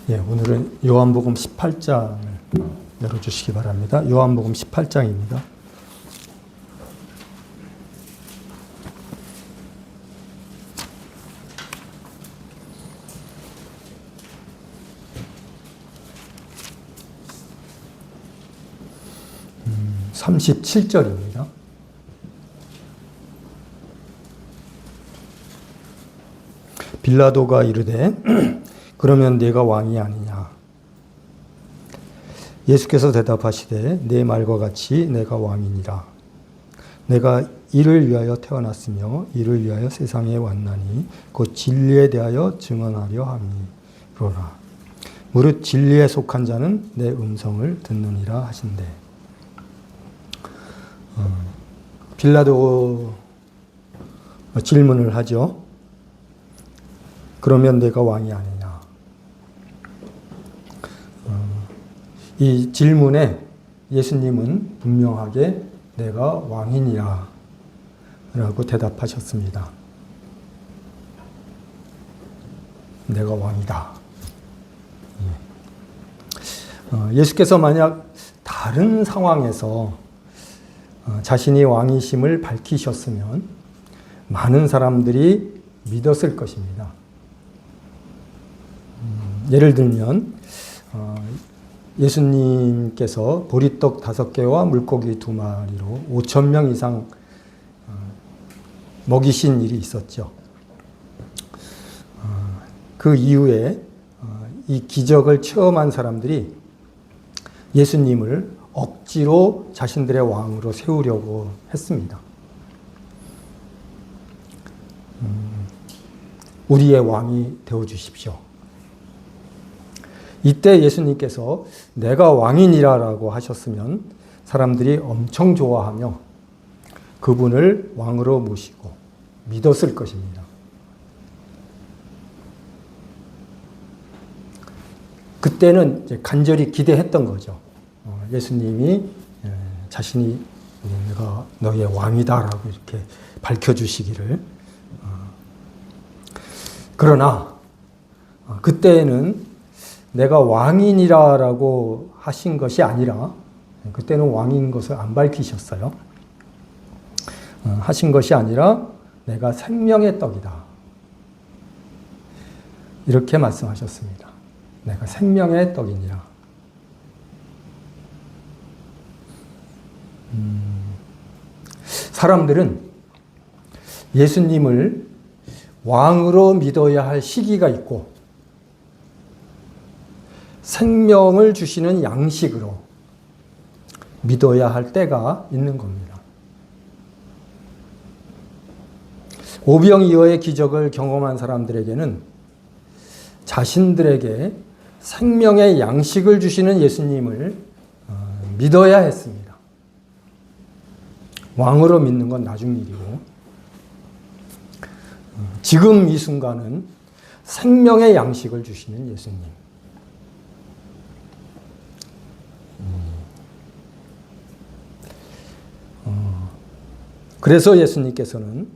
예, 오늘은 요한복음 18장을 열어주시기 바랍니다. 요한복음 18장입니다. 음, 37절입니다. 빌라도가 이르되 그러면 네가 왕이 아니냐. 예수께서 대답하시되 내 말과 같이 내가 왕이니라. 내가 이를 위하여 태어났으며 이를 위하여 세상에 왔나니 곧 진리에 대하여 증언하려 함이로라. 무릇 진리에 속한 자는 내 음성을 듣느니라 하신대. 빌라도 질문을 하죠. 그러면 내가 왕이 아니냐. 이 질문에 예수님은 분명하게 내가 왕이니라 라고 대답하셨습니다. 내가 왕이다. 예수께서 만약 다른 상황에서 자신이 왕이심을 밝히셨으면 많은 사람들이 믿었을 것입니다. 예를 들면 예수님께서 보리떡 5개와 물고기 2마리로 5,000명 이상 먹이신 일이 있었죠. 그 이후에 이 기적을 체험한 사람들이 예수님을 억지로 자신들의 왕으로 세우려고 했습니다. 우리의 왕이 되어주십시오. 이때 예수님께서 내가 왕이니라라고 하셨으면 사람들이 엄청 좋아하며 그분을 왕으로 모시고 믿었을 것입니다. 그때는 이제 간절히 기대했던 거죠. 예수님이 자신이 내가 너의 왕이다라고 이렇게 밝혀주시기를. 그러나 그때는 내가 왕이니라라고 하신 것이 아니라 그때는 왕인 것을 안 밝히셨어요. 하신 것이 아니라 내가 생명의 떡이다. 이렇게 말씀하셨습니다. 내가 생명의 떡이니라. 사람들은 예수님을 왕으로 믿어야 할 시기가 있고 생명을 주시는 양식으로 믿어야 할 때가 있는 겁니다. 오병이어의 기적을 경험한 사람들에게는 자신들에게 생명의 양식을 주시는 예수님을 믿어야 했습니다. 왕으로 믿는 건 나중 일이고 지금 이 순간은 생명의 양식을 주시는 예수님. 그래서 예수님께서는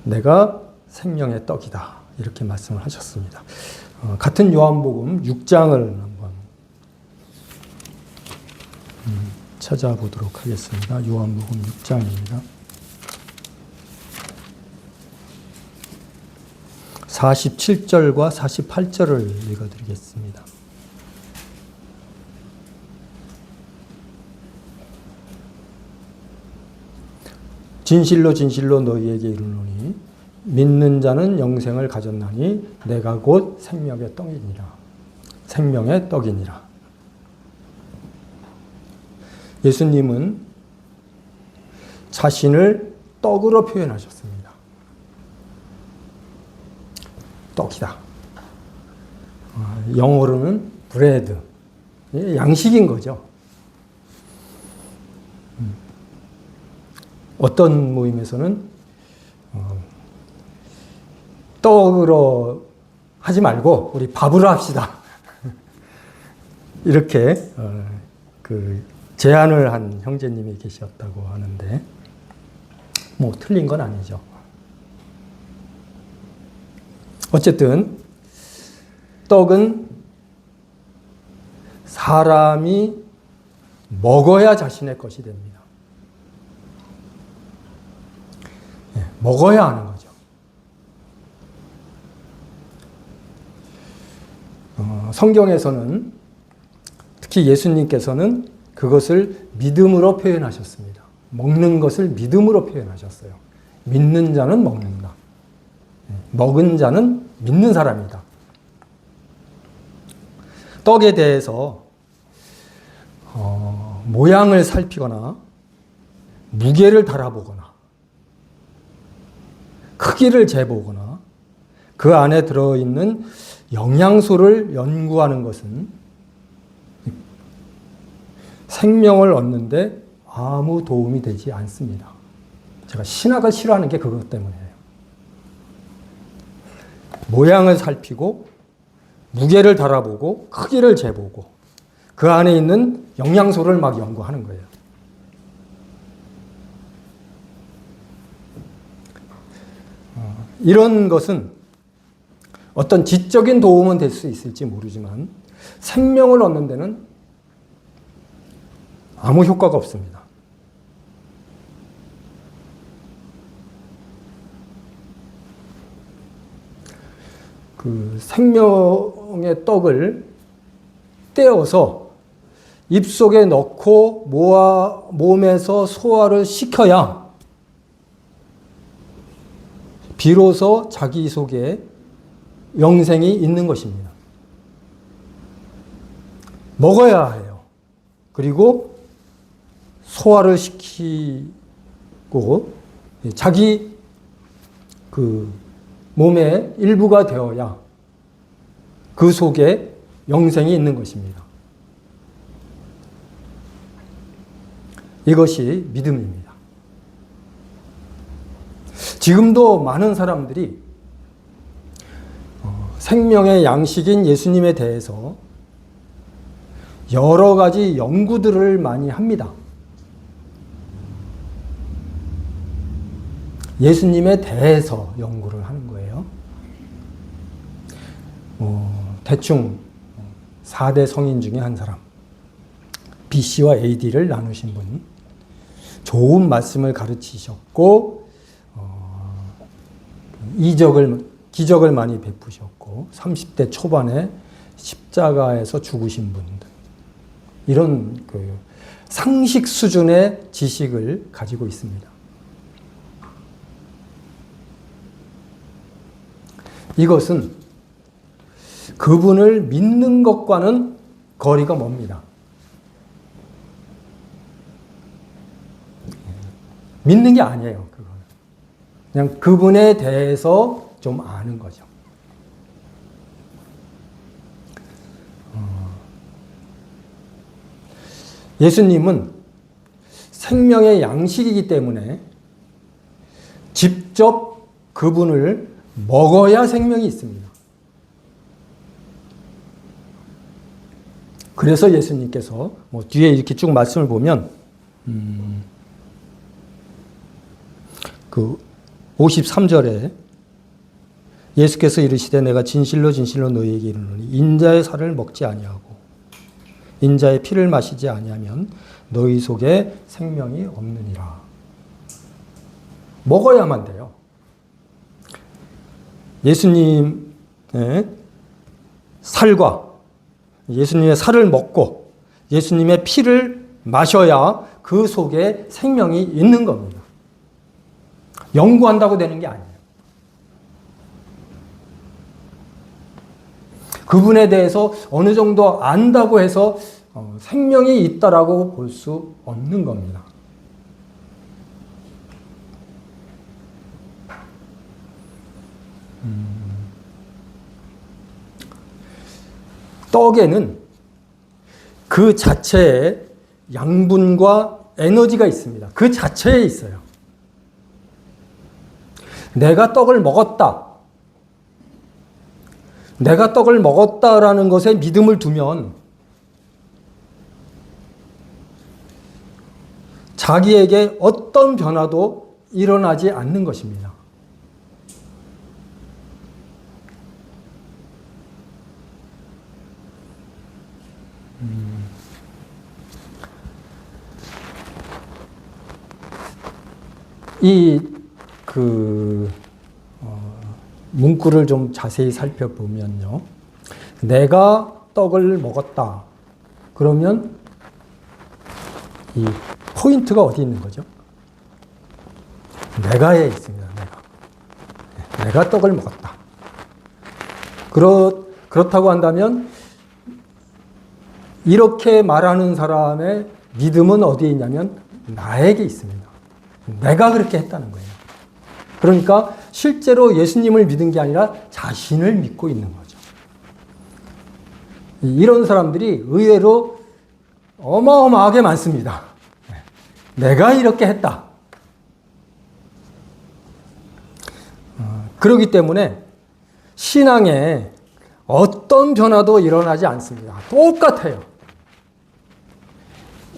내가 생명의 떡이다 이렇게 말씀을 하셨습니다. 같은 요한복음 6장을 한번 찾아보도록 하겠습니다. 요한복음 6장입니다. 47절과 48절을 읽어드리겠습니다. 진실로 진실로 너희에게 이르노니 믿는 자는 영생을 가졌나니 내가 곧 생명의 떡이니라. 생명의 떡이니라. 예수님은 자신을 떡으로 표현하셨습니다. 떡이다. 영어로는 브레드. 양식인 거죠. 어떤 모임에서는 떡으로 하지 말고 우리 밥으로 합시다. 이렇게 제안을 한 형제님이 계셨다고 하는데 뭐 틀린 건 아니죠. 어쨌든 떡은 사람이 먹어야 자신의 것이 됩니다. 먹어야 하는 거죠. 성경에서는 특히 예수님께서는 그것을 믿음으로 표현하셨습니다. 먹는 것을 믿음으로 표현하셨어요. 믿는 자는 먹는다. 먹은 자는 믿는 사람이다. 떡에 대해서 모양을 살피거나 무게를 달아보거나 크기를 재보거나 그 안에 들어있는 영양소를 연구하는 것은 생명을 얻는데 아무 도움이 되지 않습니다. 제가 신학을 싫어하는 게 그것 때문이에요. 모양을 살피고 무게를 달아보고 크기를 재보고 그 안에 있는 영양소를 막 연구하는 거예요. 이런 것은 어떤 지적인 도움은 될 수 있을지 모르지만 생명을 얻는 데는 아무 효과가 없습니다. 그 생명의 떡을 떼어서 입속에 넣고 몸에서 소화를 시켜야 비로소 자기 속에 영생이 있는 것입니다. 먹어야 해요. 그리고 소화를 시키고 자기 그 몸의 일부가 되어야 그 속에 영생이 있는 것입니다. 이것이 믿음입니다. 지금도 많은 사람들이 생명의 양식인 예수님에 대해서 여러 가지 연구들을 많이 합니다. 예수님에 대해서 연구를 하는 거예요. 대충 4대 성인 중에 한 사람, BC와 AD를 나누신 분, 좋은 말씀을 가르치셨고 기적을 많이 베푸셨고 30대 초반에 십자가에서 죽으신 분들, 이런 그 상식 수준의 지식을 가지고 있습니다. 이것은 그분을 믿는 것과는 거리가 멉니다. 믿는 게 아니에요, 그거는. 그냥 그분에 대해서 좀 아는 거죠. 예수님은 생명의 양식이기 때문에 직접 그분을 먹어야 생명이 있습니다. 그래서 예수님께서 뒤에 이렇게 쭉 말씀을 보면 그 53절에 예수께서 이르시되 내가 진실로 진실로 너희에게 이르노니 인자의 살을 먹지 아니하고 인자의 피를 마시지 아니하면 너희 속에 생명이 없느니라. 먹어야만 돼요. 예수님의 살과 예수님의 살을 먹고 예수님의 피를 마셔야 그 속에 생명이 있는 겁니다. 연구한다고 되는 게 아니에요. 그분에 대해서 어느 정도 안다고 해서 생명이 있다라고 볼 수 없는 겁니다. 떡에는 그 자체에 양분과 에너지가 있습니다. 그 자체에 있어요. 내가 떡을 먹었다. 내가 떡을 먹었다라는 것에 믿음을 두면 자기에게 어떤 변화도 일어나지 않는 것입니다. 이 문구를 좀 자세히 살펴보면요. 내가 떡을 먹었다. 그러면 이 포인트가 어디 있는 거죠? 내가에 있습니다. 내가 떡을 먹었다. 그렇다고 한다면 이렇게 말하는 사람의 믿음은 어디에 있냐면 나에게 있습니다. 내가 그렇게 했다는 거예요. 그러니까 실제로 예수님을 믿은 게 아니라 자신을 믿고 있는 거죠. 이런 사람들이 의외로 어마어마하게 많습니다. 내가 이렇게 했다. 그렇기 때문에 신앙에 어떤 변화도 일어나지 않습니다. 똑같아요.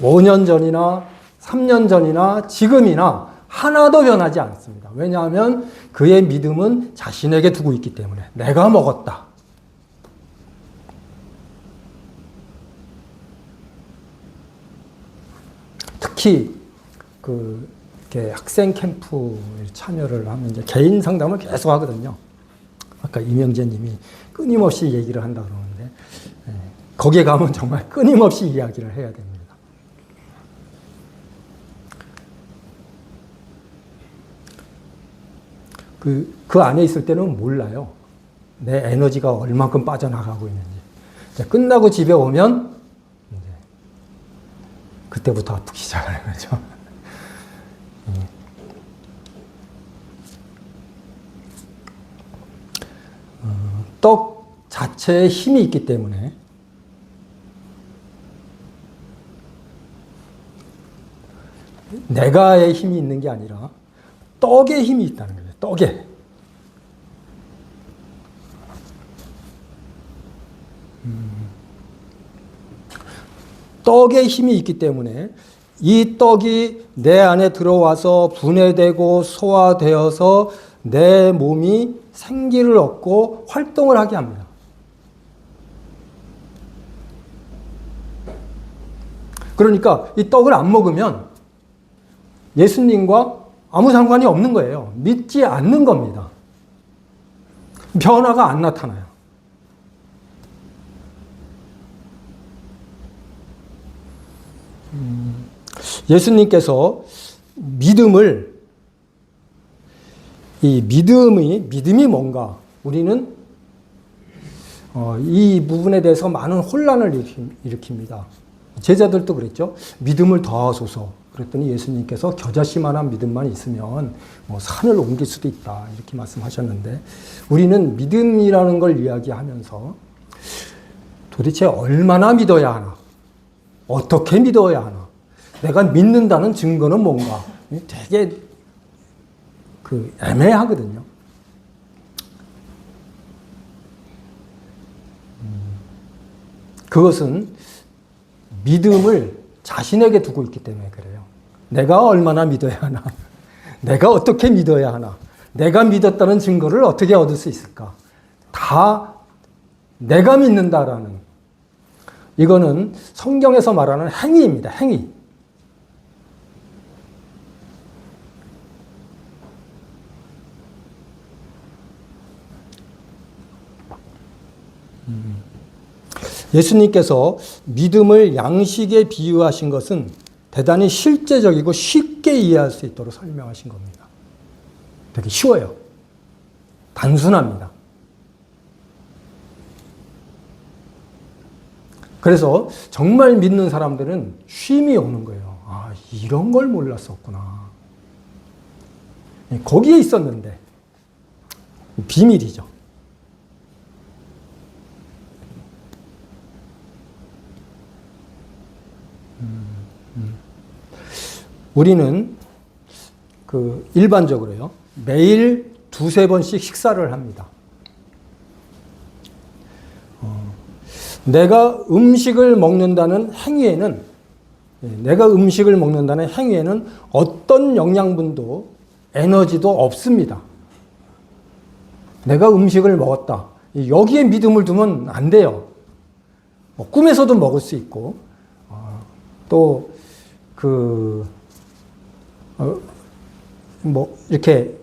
5년 전이나 3년 전이나 지금이나 하나도 변하지 않습니다. 왜냐하면 그의 믿음은 자신에게 두고 있기 때문에 내가 먹었다. 특히 이렇게 학생 캠프에 참여를 하면 이제 개인 상담을 계속 하거든요. 아까 이명재 님이 끊임없이 얘기를 한다 그러는데 거기에 가면 정말 끊임없이 이야기를 해야 됩니다. 그 안에 있을 때는 몰라요. 내 에너지가 얼만큼 빠져나가고 있는지. 이제 끝나고 집에 오면 이제 그때부터 아프기 시작하는 거죠. 떡 자체에 힘이 있기 때문에 내가의 힘이 있는 게 아니라 떡에 힘이 있다는 거예요. 떡에. 떡에 힘이 있기 때문에 이 떡이 내 안에 들어와서 분해되고 소화되어서 내 몸이 생기를 얻고 활동을 하게 합니다. 그러니까 이 떡을 안 먹으면 예수님과 아무 상관이 없는 거예요. 믿지 않는 겁니다. 변화가 안 나타나요. 예수님께서 믿음이 뭔가 우리는 이 부분에 대해서 많은 혼란을 일으킵니다. 제자들도 그랬죠. 믿음을 더하소서. 그랬더니 예수님께서 겨자씨만한 믿음만 있으면 산을 옮길 수도 있다. 이렇게 말씀하셨는데 우리는 믿음이라는 걸 이야기하면서 도대체 얼마나 믿어야 하나? 어떻게 믿어야 하나? 내가 믿는다는 증거는 뭔가? 되게 애매하거든요. 그것은 믿음을 자신에게 두고 있기 때문에 그래요. 내가 얼마나 믿어야 하나? 내가 어떻게 믿어야 하나? 내가 믿었다는 증거를 어떻게 얻을 수 있을까? 다 내가 믿는다라는 이거는 성경에서 말하는 행위입니다. 행위. 예수님께서 믿음을 양식에 비유하신 것은 대단히 실제적이고 쉽게 이해할 수 있도록 설명하신 겁니다. 되게 쉬워요. 단순합니다. 그래서 정말 믿는 사람들은 쉼이 오는 거예요. 아, 이런 걸 몰랐었구나. 거기에 있었는데 비밀이죠. 우리는 일반적으로요, 매일 두세 번씩 식사를 합니다. 내가 음식을 먹는다는 행위에는 어떤 영양분도 에너지도 없습니다. 내가 음식을 먹었다. 여기에 믿음을 두면 안 돼요. 꿈에서도 먹을 수 있고, 또, 이렇게,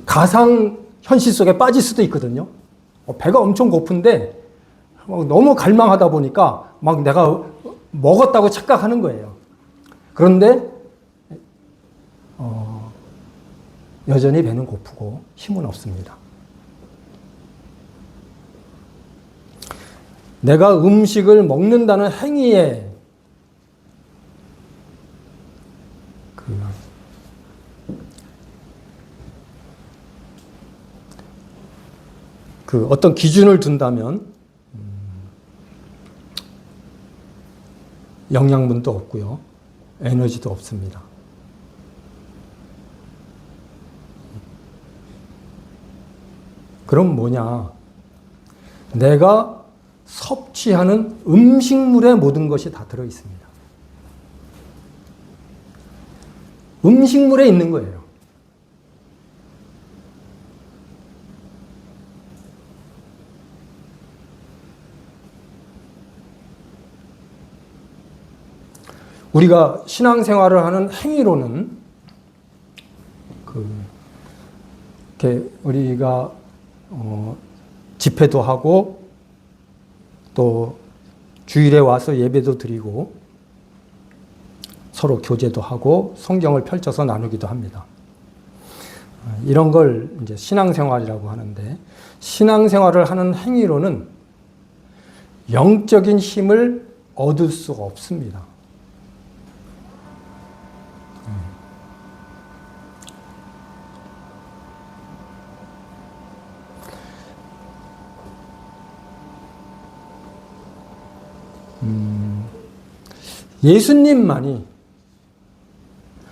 가상 현실 속에 빠질 수도 있거든요. 배가 엄청 고픈데, 너무 갈망하다 보니까 막 내가 먹었다고 착각하는 거예요. 그런데, 여전히 배는 고프고 힘은 없습니다. 내가 음식을 먹는다는 행위에 어떤 기준을 둔다면 영양분도 없고요. 에너지도 없습니다. 그럼 뭐냐? 내가 섭취하는 음식물에 모든 것이 다 들어 있습니다. 음식물에 있는 거예요. 우리가 신앙생활을 하는 행위로는 이렇게 우리가 집회도 하고 또 주일에 와서 예배도 드리고 서로 교제도 하고 성경을 펼쳐서 나누기도 합니다. 이런 걸 이제 신앙생활이라고 하는데, 신앙생활을 하는 행위로는 영적인 힘을 얻을 수가 없습니다. 예수님만이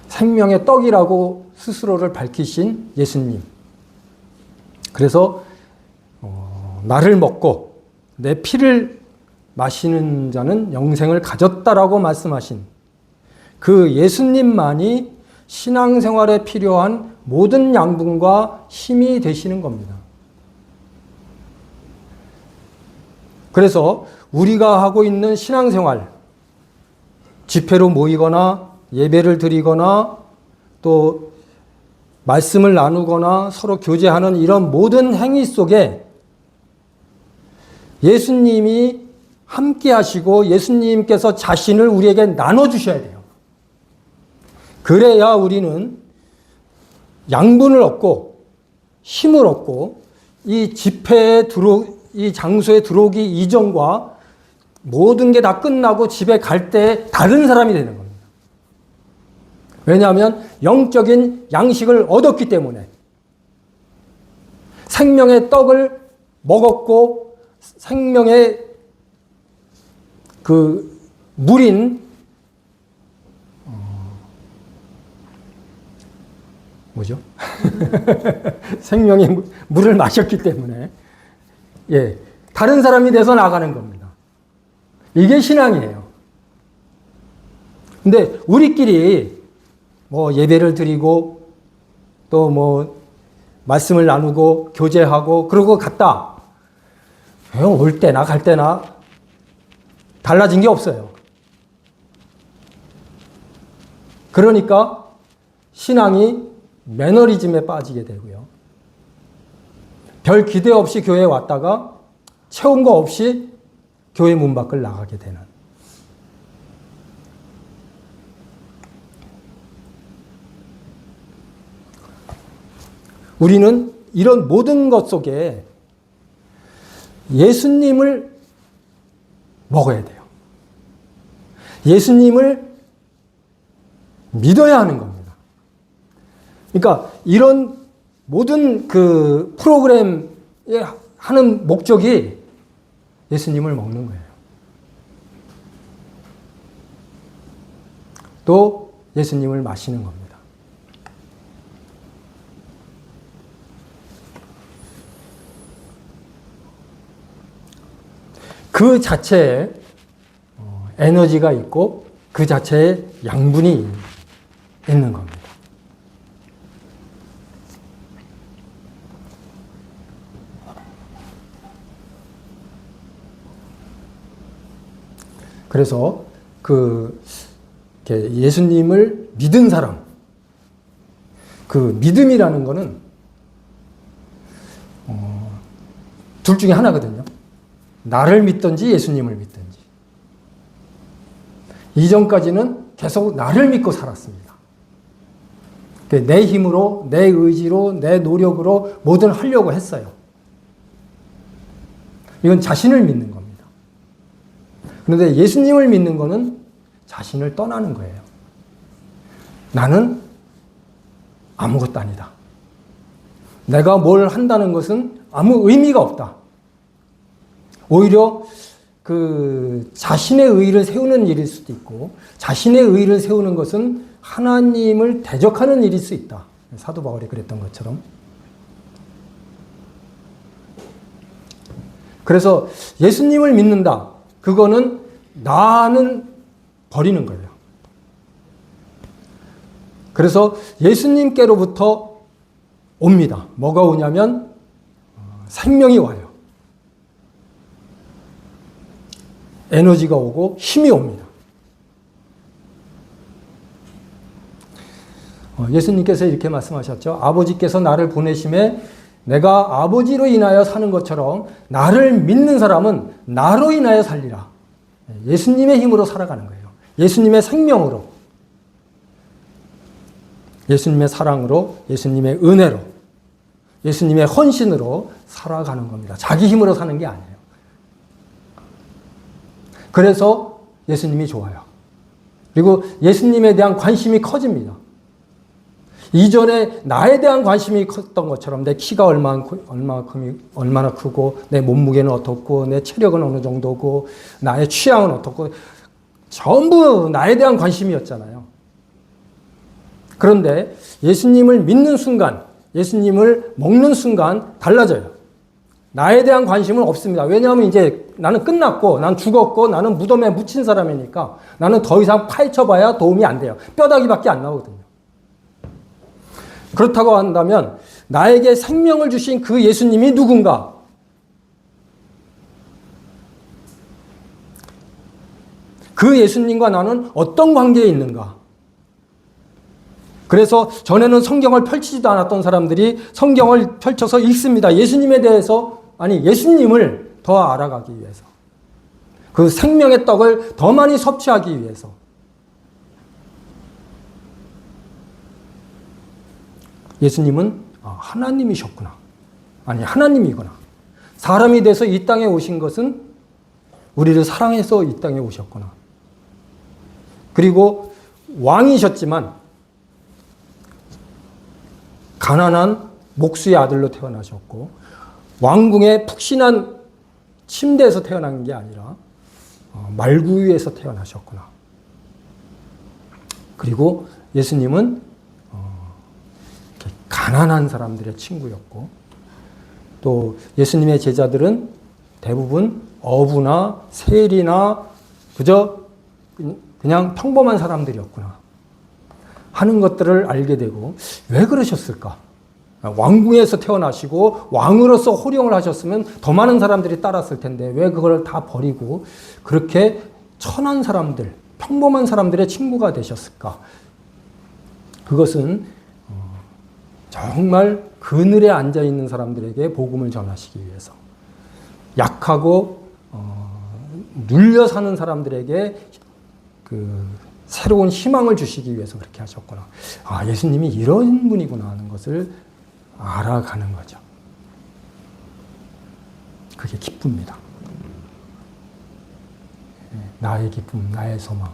생명의 떡이라고 스스로를 밝히신 예수님. 그래서 나를 먹고 내 피를 마시는 자는 영생을 가졌다라고 말씀하신 그 예수님만이 신앙생활에 필요한 모든 양분과 힘이 되시는 겁니다. 그래서 우리가 하고 있는 신앙생활, 집회로 모이거나 예배를 드리거나 또 말씀을 나누거나 서로 교제하는 이런 모든 행위 속에 예수님이 함께 하시고 예수님께서 자신을 우리에게 나눠주셔야 돼요. 그래야 우리는 양분을 얻고 힘을 얻고 이 집회에 이 장소에 들어오기 이전과 모든 게 다 끝나고 집에 갈 때 다른 사람이 되는 겁니다. 왜냐하면 영적인 양식을 얻었기 때문에 생명의 떡을 먹었고 생명의 물인 뭐죠? 생명의 물을 마셨기 때문에 다른 사람이 돼서 나가는 겁니다. 이게 신앙이에요. 근데 우리끼리 예배를 드리고 또 말씀을 나누고 교제하고 그러고 갔다. 올 때나 갈 때나 달라진 게 없어요. 그러니까 신앙이 매너리즘에 빠지게 되고요. 별 기대 없이 교회에 왔다가 채운 거 없이 교회 문 밖을 나가게 되는. 우리는 이런 모든 것 속에 예수님을 먹어야 돼요. 예수님을 믿어야 하는 겁니다. 그러니까 이런 모든 프로그램에 하는 목적이 예수님을 먹는 거예요. 또 예수님을 마시는 겁니다. 그 자체에 에너지가 있고 그 자체에 양분이 있는 겁니다. 그래서 이렇게 예수님을 믿은 사람, 그 믿음이라는 거는 둘 중에 하나거든요. 나를 믿든지 예수님을 믿든지. 이전까지는 계속 나를 믿고 살았습니다. 내 힘으로, 내 의지로, 내 노력으로 뭐든 하려고 했어요. 이건 자신을 믿는 겁니다. 그런데 예수님을 믿는 거는 자신을 떠나는 거예요. 나는 아무것도 아니다. 내가 뭘 한다는 것은 아무 의미가 없다. 오히려 자신의 의의를 세우는 일일 수도 있고, 자신의 의의를 세우는 것은 하나님을 대적하는 일일 수 있다. 사도 바울이 그랬던 것처럼. 그래서 예수님을 믿는다. 그거는 나는 버리는 거예요. 그래서 예수님께로부터 옵니다. 뭐가 오냐면 생명이 와요. 에너지가 오고 힘이 옵니다. 예수님께서 이렇게 말씀하셨죠. 아버지께서 나를 보내심에 내가 아버지로 인하여 사는 것처럼 나를 믿는 사람은 나로 인하여 살리라. 예수님의 힘으로 살아가는 거예요. 예수님의 생명으로, 예수님의 사랑으로, 예수님의 은혜로, 예수님의 헌신으로 살아가는 겁니다. 자기 힘으로 사는 게 아니에요. 그래서 예수님이 좋아요. 그리고 예수님에 대한 관심이 커집니다. 이전에 나에 대한 관심이 컸던 것처럼 내 키가 얼마나 크고, 내 몸무게는 어떻고, 내 체력은 어느 정도고, 나의 취향은 어떻고, 전부 나에 대한 관심이었잖아요. 그런데 예수님을 믿는 순간, 예수님을 먹는 순간 달라져요. 나에 대한 관심은 없습니다. 왜냐하면 이제 나는 끝났고, 난 죽었고, 나는 무덤에 묻힌 사람이니까 나는 더 이상 파헤쳐봐야 도움이 안 돼요. 뼈다귀밖에 안 나오거든요. 그렇다고 한다면 나에게 생명을 주신 그 예수님이 누군가? 그 예수님과 나는 어떤 관계에 있는가? 그래서 전에는 성경을 펼치지도 않았던 사람들이 성경을 펼쳐서 읽습니다. 예수님에 대해서, 예수님을 더 알아가기 위해서. 그 생명의 떡을 더 많이 섭취하기 위해서. 예수님은 하나님이셨구나. 하나님이구나. 사람이 돼서 이 땅에 오신 것은 우리를 사랑해서 이 땅에 오셨구나. 그리고 왕이셨지만 가난한 목수의 아들로 태어나셨고, 왕궁의 푹신한 침대에서 태어난 게 아니라 말구유에서 태어나셨구나. 그리고 예수님은 가난한 사람들의 친구였고, 또 예수님의 제자들은 대부분 어부나 세리나 그냥 평범한 사람들이었구나 하는 것들을 알게 되고, 왜 그러셨을까? 왕궁에서 태어나시고 왕으로서 호령을 하셨으면 더 많은 사람들이 따랐을 텐데 왜 그걸 다 버리고 그렇게 천한 사람들, 평범한 사람들의 친구가 되셨을까? 그것은 정말 그늘에 앉아있는 사람들에게 복음을 전하시기 위해서, 약하고 눌려 사는 사람들에게 새로운 희망을 주시기 위해서 그렇게 하셨구나. 예수님이 이런 분이구나 하는 것을 알아가는 거죠. 그게 기쁩니다. 나의 기쁨, 나의 소망,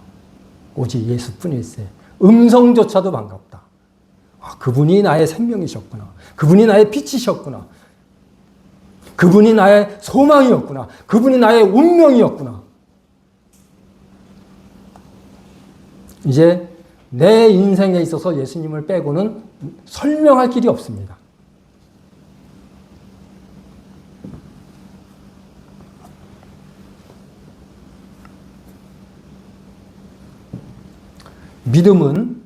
오직 예수뿐일세. 음성조차도 반갑다. 그분이 나의 생명이셨구나. 그분이 나의 빛이셨구나. 그분이 나의 소망이었구나. 그분이 나의 운명이었구나. 이제 내 인생에 있어서 예수님을 빼고는 설명할 길이 없습니다. 믿음은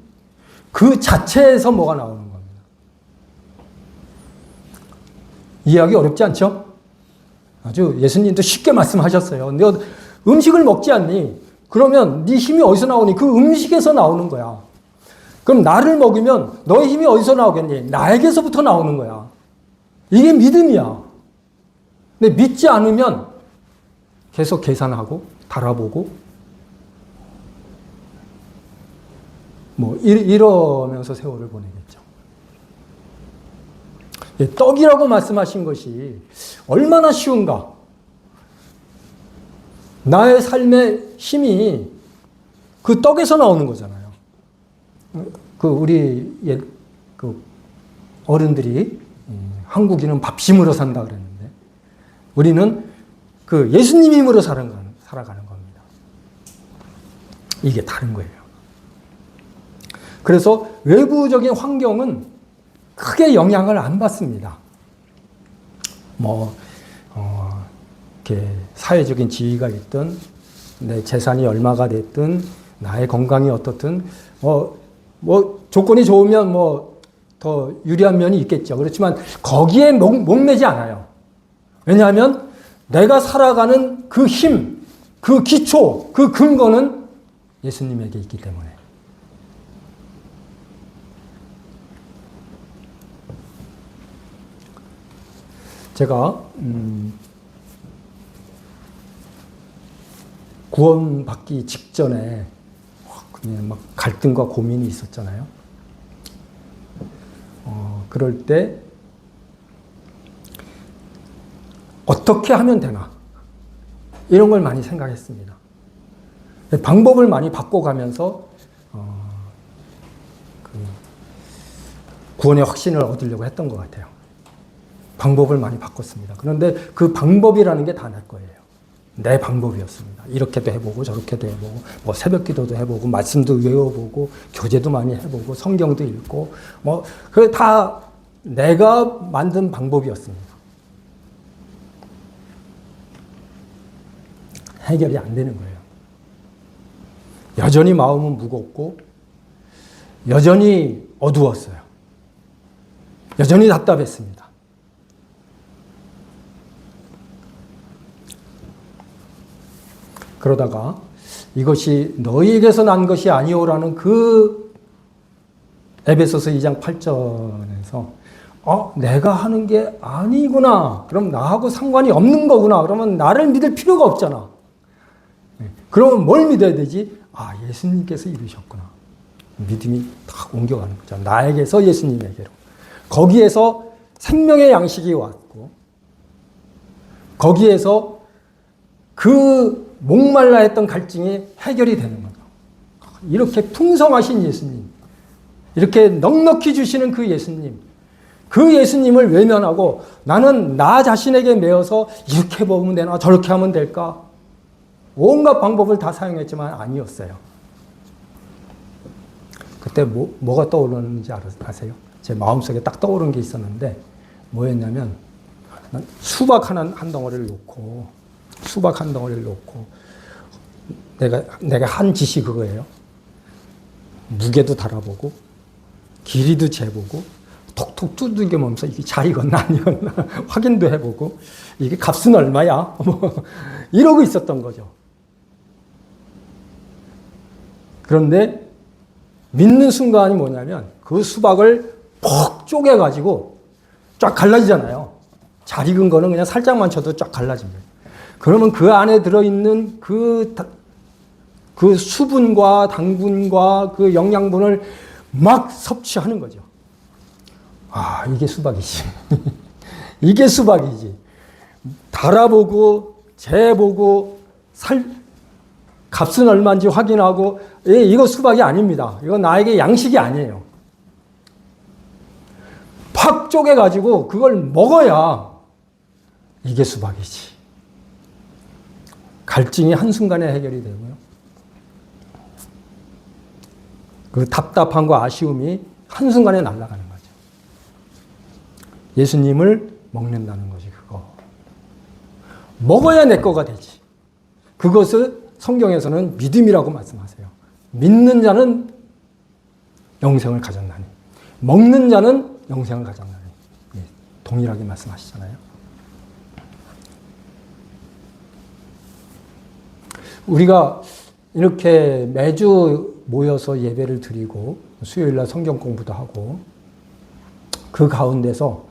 그 자체에서 뭐가 나오는 겁니다. 이해하기 어렵지 않죠? 아주 예수님도 쉽게 말씀하셨어요. 너 음식을 먹지 않니? 그러면 네 힘이 어디서 나오니? 그 음식에서 나오는 거야. 그럼 나를 먹으면 너의 힘이 어디서 나오겠니? 나에게서부터 나오는 거야. 이게 믿음이야. 근데 믿지 않으면 계속 계산하고 달아보고 뭐 이러면서 세월을 보내겠죠. 떡이라고 말씀하신 것이 얼마나 쉬운가? 나의 삶의 힘이 그 떡에서 나오는 거잖아요. 우리 어른들이 한국인은 밥심으로 산다 그랬는데 우리는 그 예수님 힘으로 살아가는 겁니다. 이게 다른 거예요. 그래서 외부적인 환경은 크게 영향을 안 받습니다. 이렇게 사회적인 지위가 있든, 내 재산이 얼마가 됐든, 나의 건강이 어떻든, 조건이 좋으면 더 유리한 면이 있겠죠. 그렇지만 거기에 목매지 않아요. 왜냐하면 내가 살아가는 그 힘, 그 기초, 그 근거는 예수님에게 있기 때문에. 제가 구원받기 직전에 그냥 막 갈등과 고민이 있었잖아요. 그럴 때 어떻게 하면 되나 이런 걸 많이 생각했습니다. 방법을 많이 바꿔가면서 구원의 확신을 얻으려고 했던 것 같아요. 방법을 많이 바꿨습니다. 그런데 그 방법이라는 게 다 내 거예요. 내 방법이었습니다. 이렇게도 해보고 저렇게도 해보고 뭐 새벽 기도도 해보고 말씀도 외워보고 교제도 많이 해보고 성경도 읽고 그게 다 내가 만든 방법이었습니다. 해결이 안 되는 거예요. 여전히 마음은 무겁고 여전히 어두웠어요. 여전히 답답했습니다. 그러다가 이것이 너희에게서 난 것이 아니오라는 그 에베소서 2장 8절에서 내가 하는 게 아니구나. 그럼 나하고 상관이 없는 거구나. 그러면 나를 믿을 필요가 없잖아. 그러면 뭘 믿어야 되지? 예수님께서 이루셨구나. 믿음이 딱 옮겨가는 거죠. 나에게서 예수님에게로. 거기에서 생명의 양식이 왔고 거기에서 그 목말라 했던 갈증이 해결이 되는 거죠. 이렇게 풍성하신 예수님, 이렇게 넉넉히 주시는 그 예수님, 그 예수님을 외면하고 나는 나 자신에게 매어서 이렇게 먹으면 되나 저렇게 하면 될까? 온갖 방법을 다 사용했지만 아니었어요. 그때 뭐가 떠오르는지 아세요? 제 마음속에 딱 떠오른 게 있었는데 뭐였냐면 수박 한 덩어리를 놓고 내가 한 짓이 그거예요. 무게도 달아보고 길이도 재보고 톡톡 두들겨보면서 이게 잘 익었나 안 익었나 확인도 해보고 이게 값은 얼마야? 이러고 있었던 거죠. 그런데 믿는 순간이 뭐냐면 그 수박을 퍽 쪼개가지고 쫙 갈라지잖아요. 잘 익은 거는 그냥 살짝만 쳐도 쫙 갈라집니다. 그러면 그 안에 들어있는 그 수분과 당분과 그 영양분을 막 섭취하는 거죠. 이게 수박이지. 이게 수박이지. 달아보고, 재보고, 값은 얼마인지 확인하고, 이거 수박이 아닙니다. 이건 나에게 양식이 아니에요. 팍 쪼개가지고 그걸 먹어야 이게 수박이지. 갈증이 한순간에 해결이 되고요. 그 답답함과 아쉬움이 한순간에 날아가는 거죠. 예수님을 먹는다는 것이 그거. 먹어야 내 거가 되지. 그것을 성경에서는 믿음이라고 말씀하세요. 믿는 자는 영생을 가졌나니 먹는 자는 영생을 가졌나니 동일하게 말씀하시잖아요. 우리가 이렇게 매주 모여서 예배를 드리고 수요일날 성경 공부도 하고 그 가운데서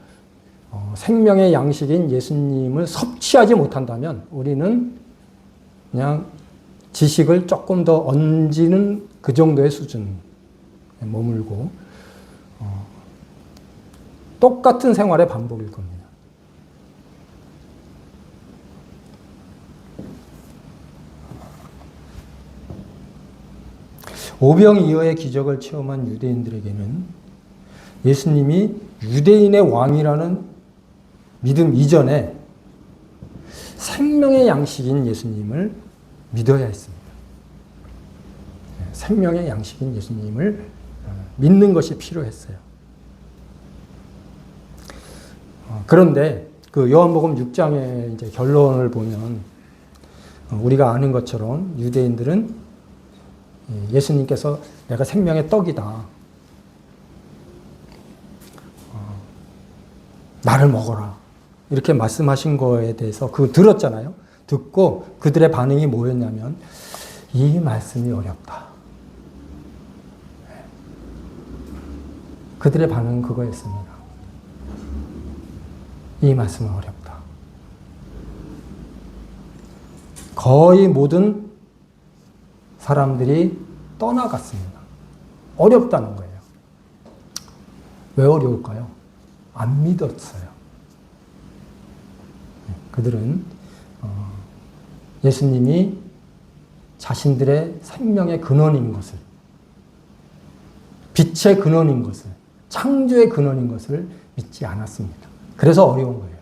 생명의 양식인 예수님을 섭취하지 못한다면 우리는 그냥 지식을 조금 더 얹는 그 정도의 수준에 머물고 똑같은 생활의 반복일 겁니다. 오병이어의 기적을 체험한 유대인들에게는 예수님이 유대인의 왕이라는 믿음 이전에 생명의 양식인 예수님을 믿어야 했습니다. 생명의 양식인 예수님을 믿는 것이 필요했어요. 그런데 그 요한복음 6장의 이제 결론을 보면 우리가 아는 것처럼 유대인들은 예수님께서 내가 생명의 떡이다. 나를 먹어라. 이렇게 말씀하신 거에 대해서 그거 들었잖아요. 듣고 그들의 반응이 뭐였냐면 이 말씀이 어렵다. 그들의 반응은 그거였습니다. 이 말씀은 어렵다. 거의 모든 사람들이 떠나갔습니다. 어렵다는 거예요. 왜 어려울까요? 안 믿었어요. 그들은 예수님이 자신들의 생명의 근원인 것을, 빛의 근원인 것을, 창조의 근원인 것을 믿지 않았습니다. 그래서 어려운 거예요.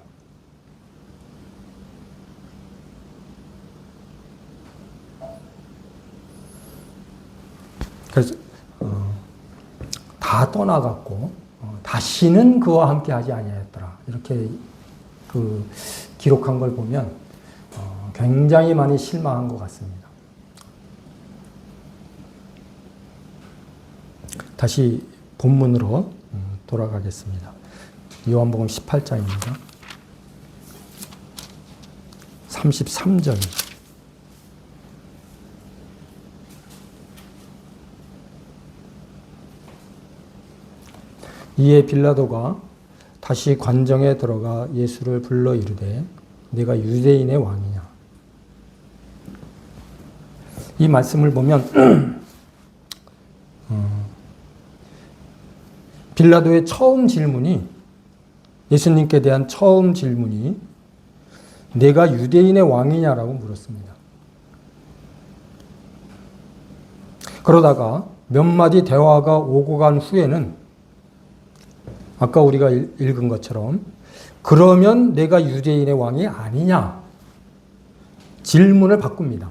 그래서 다 떠나갔고 다시는 그와 함께 하지 아니하였더라. 이렇게 그 기록한 걸 보면 굉장히 많이 실망한 것 같습니다. 다시 본문으로 돌아가겠습니다. 요한복음 18장입니다. 33절. 이에 빌라도가 다시 관정에 들어가 예수를 불러 이르되 네가 유대인의 왕이냐. 이 말씀을 보면 빌라도의 처음 질문이, 예수님께 대한 처음 질문이 내가 유대인의 왕이냐라고 물었습니다. 그러다가 몇 마디 대화가 오고 간 후에는 아까 우리가 읽은 것처럼 그러면 내가 유대인의 왕이 아니냐 질문을 바꿉니다.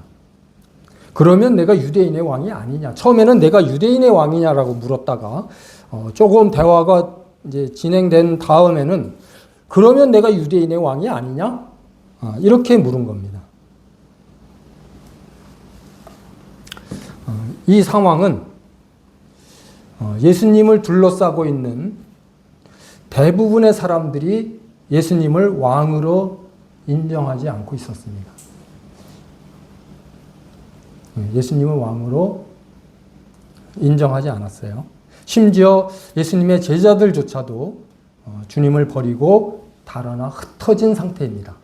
그러면 내가 유대인의 왕이 아니냐. 처음에는 내가 유대인의 왕이냐라고 물었다가 조금 대화가 이제 진행된 다음에는 그러면 내가 유대인의 왕이 아니냐? 이렇게 물은 겁니다. 이 상황은 예수님을 둘러싸고 있는 대부분의 사람들이 예수님을 왕으로 인정하지 않고 있었습니다. 예수님을 왕으로 인정하지 않았어요. 심지어 예수님의 제자들조차도 주님을 버리고 달아나 흩어진 상태입니다.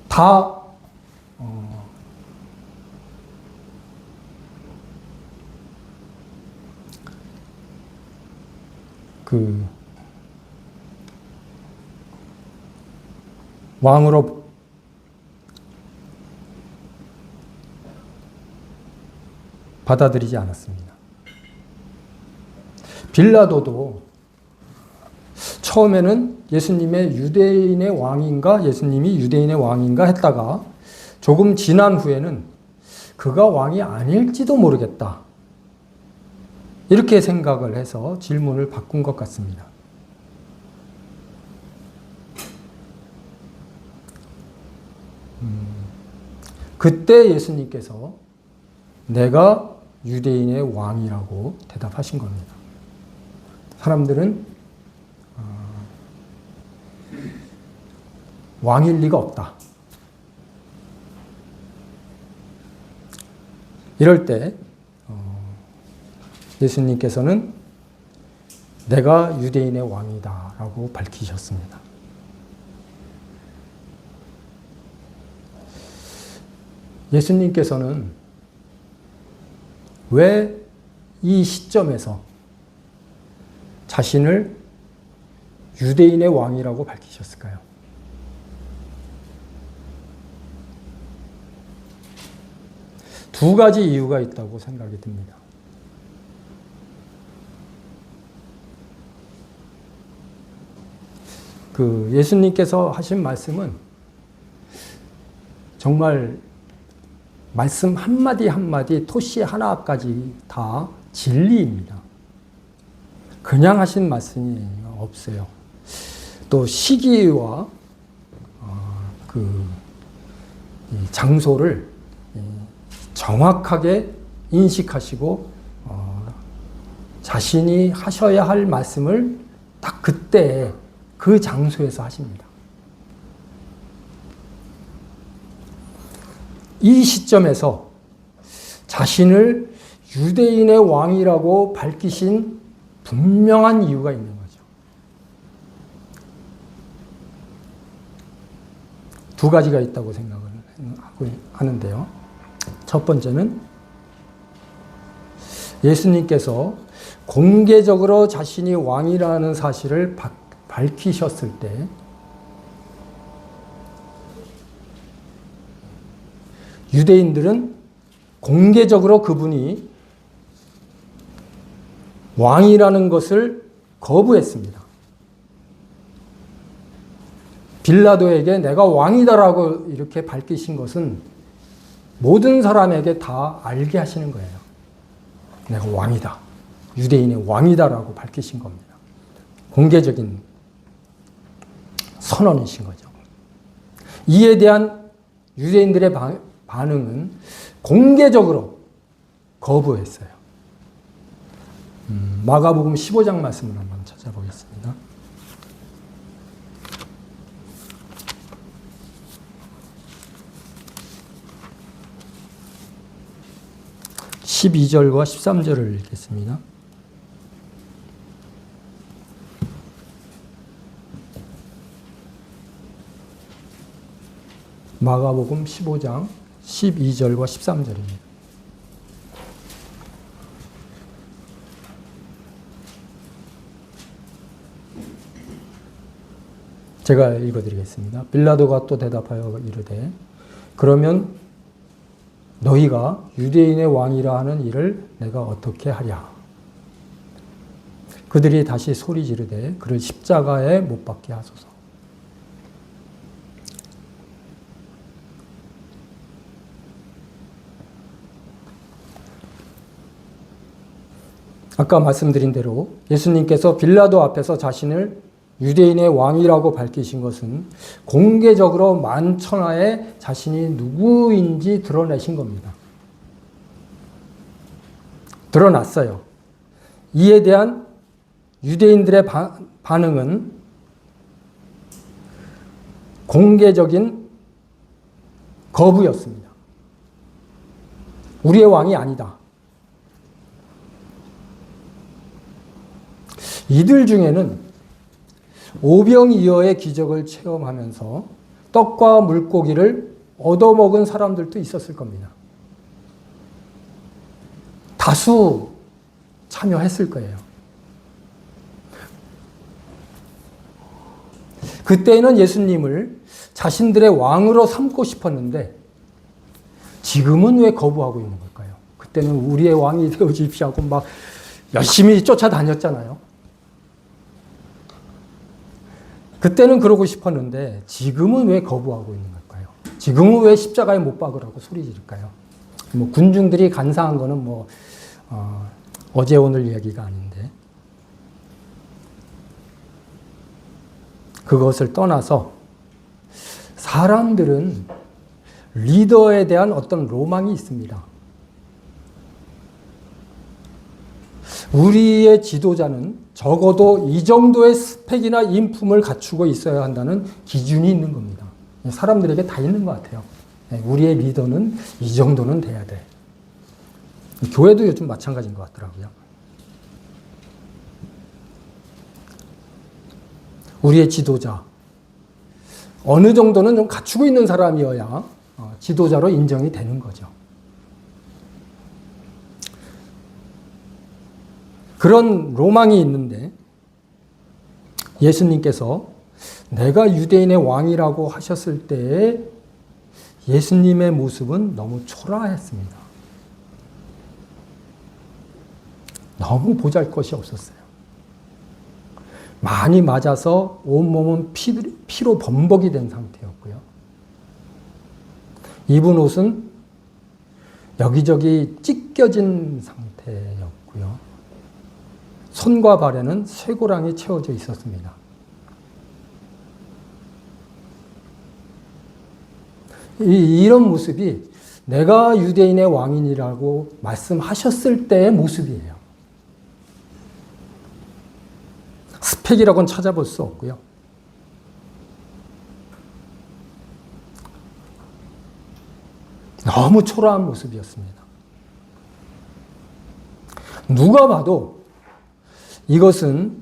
다 왕으로 받아들이지 않았습니다. 빌라도도 처음에는 예수님의 유대인의 왕인가, 예수님이 유대인의 왕인가 했다가 조금 지난 후에는 그가 왕이 아닐지도 모르겠다. 이렇게 생각을 해서 질문을 바꾼 것 같습니다. 그때 예수님께서 내가 유대인의 왕이라고 대답하신 겁니다. 사람들은 왕일 리가 없다. 이럴 때 예수님께서는 내가 유대인의 왕이다 라고 밝히셨습니다. 예수님께서는 왜 이 시점에서 자신을 유대인의 왕이라고 밝히셨을까요? 두 가지 이유가 있다고 생각이 듭니다. 예수님께서 하신 말씀은 정말 말씀 한마디 한마디 토시 하나까지 다 진리입니다. 그냥 하신 말씀이 없어요. 또 시기와 장소를 정확하게 인식하시고 자신이 하셔야 할 말씀을 딱 그때 그 장소에서 하십니다. 이 시점에서 자신을 유대인의 왕이라고 밝히신 분명한 이유가 있는 거죠. 두 가지가 있다고 생각을 하는데요. 첫 번째는 예수님께서 공개적으로 자신이 왕이라는 사실을 밝히셨을 때 유대인들은 공개적으로 그분이 왕이라는 것을 거부했습니다. 빌라도에게 내가 왕이다라고 이렇게 밝히신 것은 모든 사람에게 다 알게 하시는 거예요. 내가 왕이다. 유대인의 왕이다라고 밝히신 겁니다. 공개적인 선언이신 거죠. 이에 대한 유대인들의 반응은 공개적으로 거부했어요. 마가복음 15장 말씀을 한번 찾아보겠습니다. (12절과) (13절을) 읽겠습니다. 마가복음 15장 12절과 13절입니다. 제가 읽어드리겠습니다. 빌라도가 또 대답하여 이르되 그러면 너희가 유대인의 왕이라 하는 일을 내가 어떻게 하랴. 그들이 다시 소리 지르되 그를 십자가에 못 박게 하소서. 아까 말씀드린 대로 예수님께서 빌라도 앞에서 자신을 유대인의 왕이라고 밝히신 것은 공개적으로 만천하에 자신이 누구인지 드러내신 겁니다. 드러났어요. 이에 대한 유대인들의 반응은 공개적인 거부였습니다. 우리의 왕이 아니다. 이들 중에는 오병이어의 기적을 체험하면서 떡과 물고기를 얻어먹은 사람들도 있었을 겁니다. 다수 참여했을 거예요. 그때는 예수님을 자신들의 왕으로 삼고 싶었는데 지금은 왜 거부하고 있는 걸까요? 그때는 우리의 왕이 되어 주십시오 하고 막 열심히 쫓아다녔잖아요. 그때는 그러고 싶었는데 지금은 왜 거부하고 있는 걸까요? 지금은 왜 십자가에 못 박으라고 소리 지를까요? 군중들이 간사한 거는 어제 오늘 이야기가 아닌데 그것을 떠나서 사람들은 리더에 대한 어떤 로망이 있습니다. 우리의 지도자는 적어도 이 정도의 스펙이나 인품을 갖추고 있어야 한다는 기준이 있는 겁니다. 사람들에게 다 있는 것 같아요. 우리의 리더는 이 정도는 돼야 돼. 교회도 요즘 마찬가지인 것 같더라고요. 우리의 지도자, 어느 정도는 좀 갖추고 있는 사람이어야 지도자로 인정이 되는 거죠. 그런 로망이 있는데 예수님께서 내가 유대인의 왕이라고 하셨을 때 예수님의 모습은 너무 초라했습니다. 너무 보잘것이 없었어요. 많이 맞아서 온몸은 피로 범벅이 된 상태였고요. 입은 옷은 여기저기 찢겨진 상태였고요. 손과 발에는 쇠고랑이 채워져 있었습니다. 이런 모습이 내가 유대인의 왕인이라고 말씀하셨을 때의 모습이에요. 스펙이라고는 찾아볼 수 없고요. 너무 초라한 모습이었습니다. 누가 봐도 이것은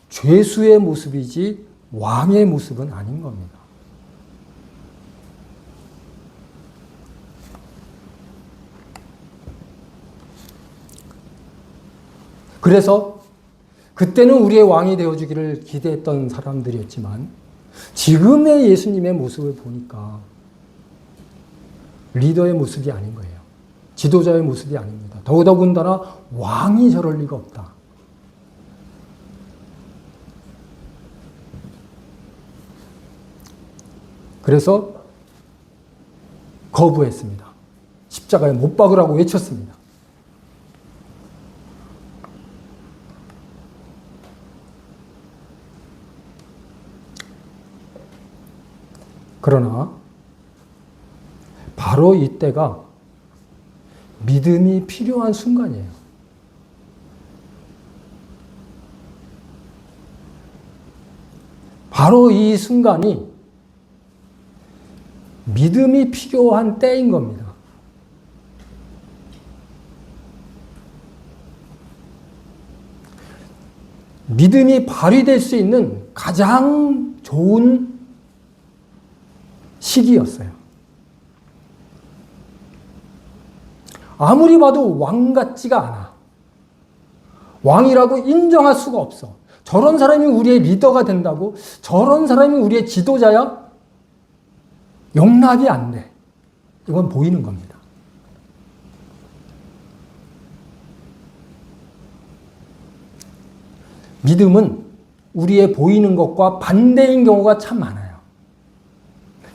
죄수의 모습이지 왕의 모습은 아닌 겁니다. 그래서 그때는 우리의 왕이 되어주기를 기대했던 사람들이었지만 지금의 예수님의 모습을 보니까 리더의 모습이 아닌 거예요. 지도자의 모습이 아닙니다. 더더군다나 왕이 저럴 리가 없다. 그래서 거부했습니다. 십자가에 못 박으라고 외쳤습니다. 그러나 바로 이때가 믿음이 필요한 순간이에요. 바로 이 순간이 믿음이 필요한 때인 겁니다. 믿음이 발휘될 수 있는 가장 좋은 시기였어요. 아무리 봐도 왕 같지가 않아. 왕이라고 인정할 수가 없어. 저런 사람이 우리의 리더가 된다고? 저런 사람이 우리의 지도자야? 용납이 안 돼. 이건 보이는 겁니다. 믿음은 우리의 보이는 것과 반대인 경우가 참 많아요.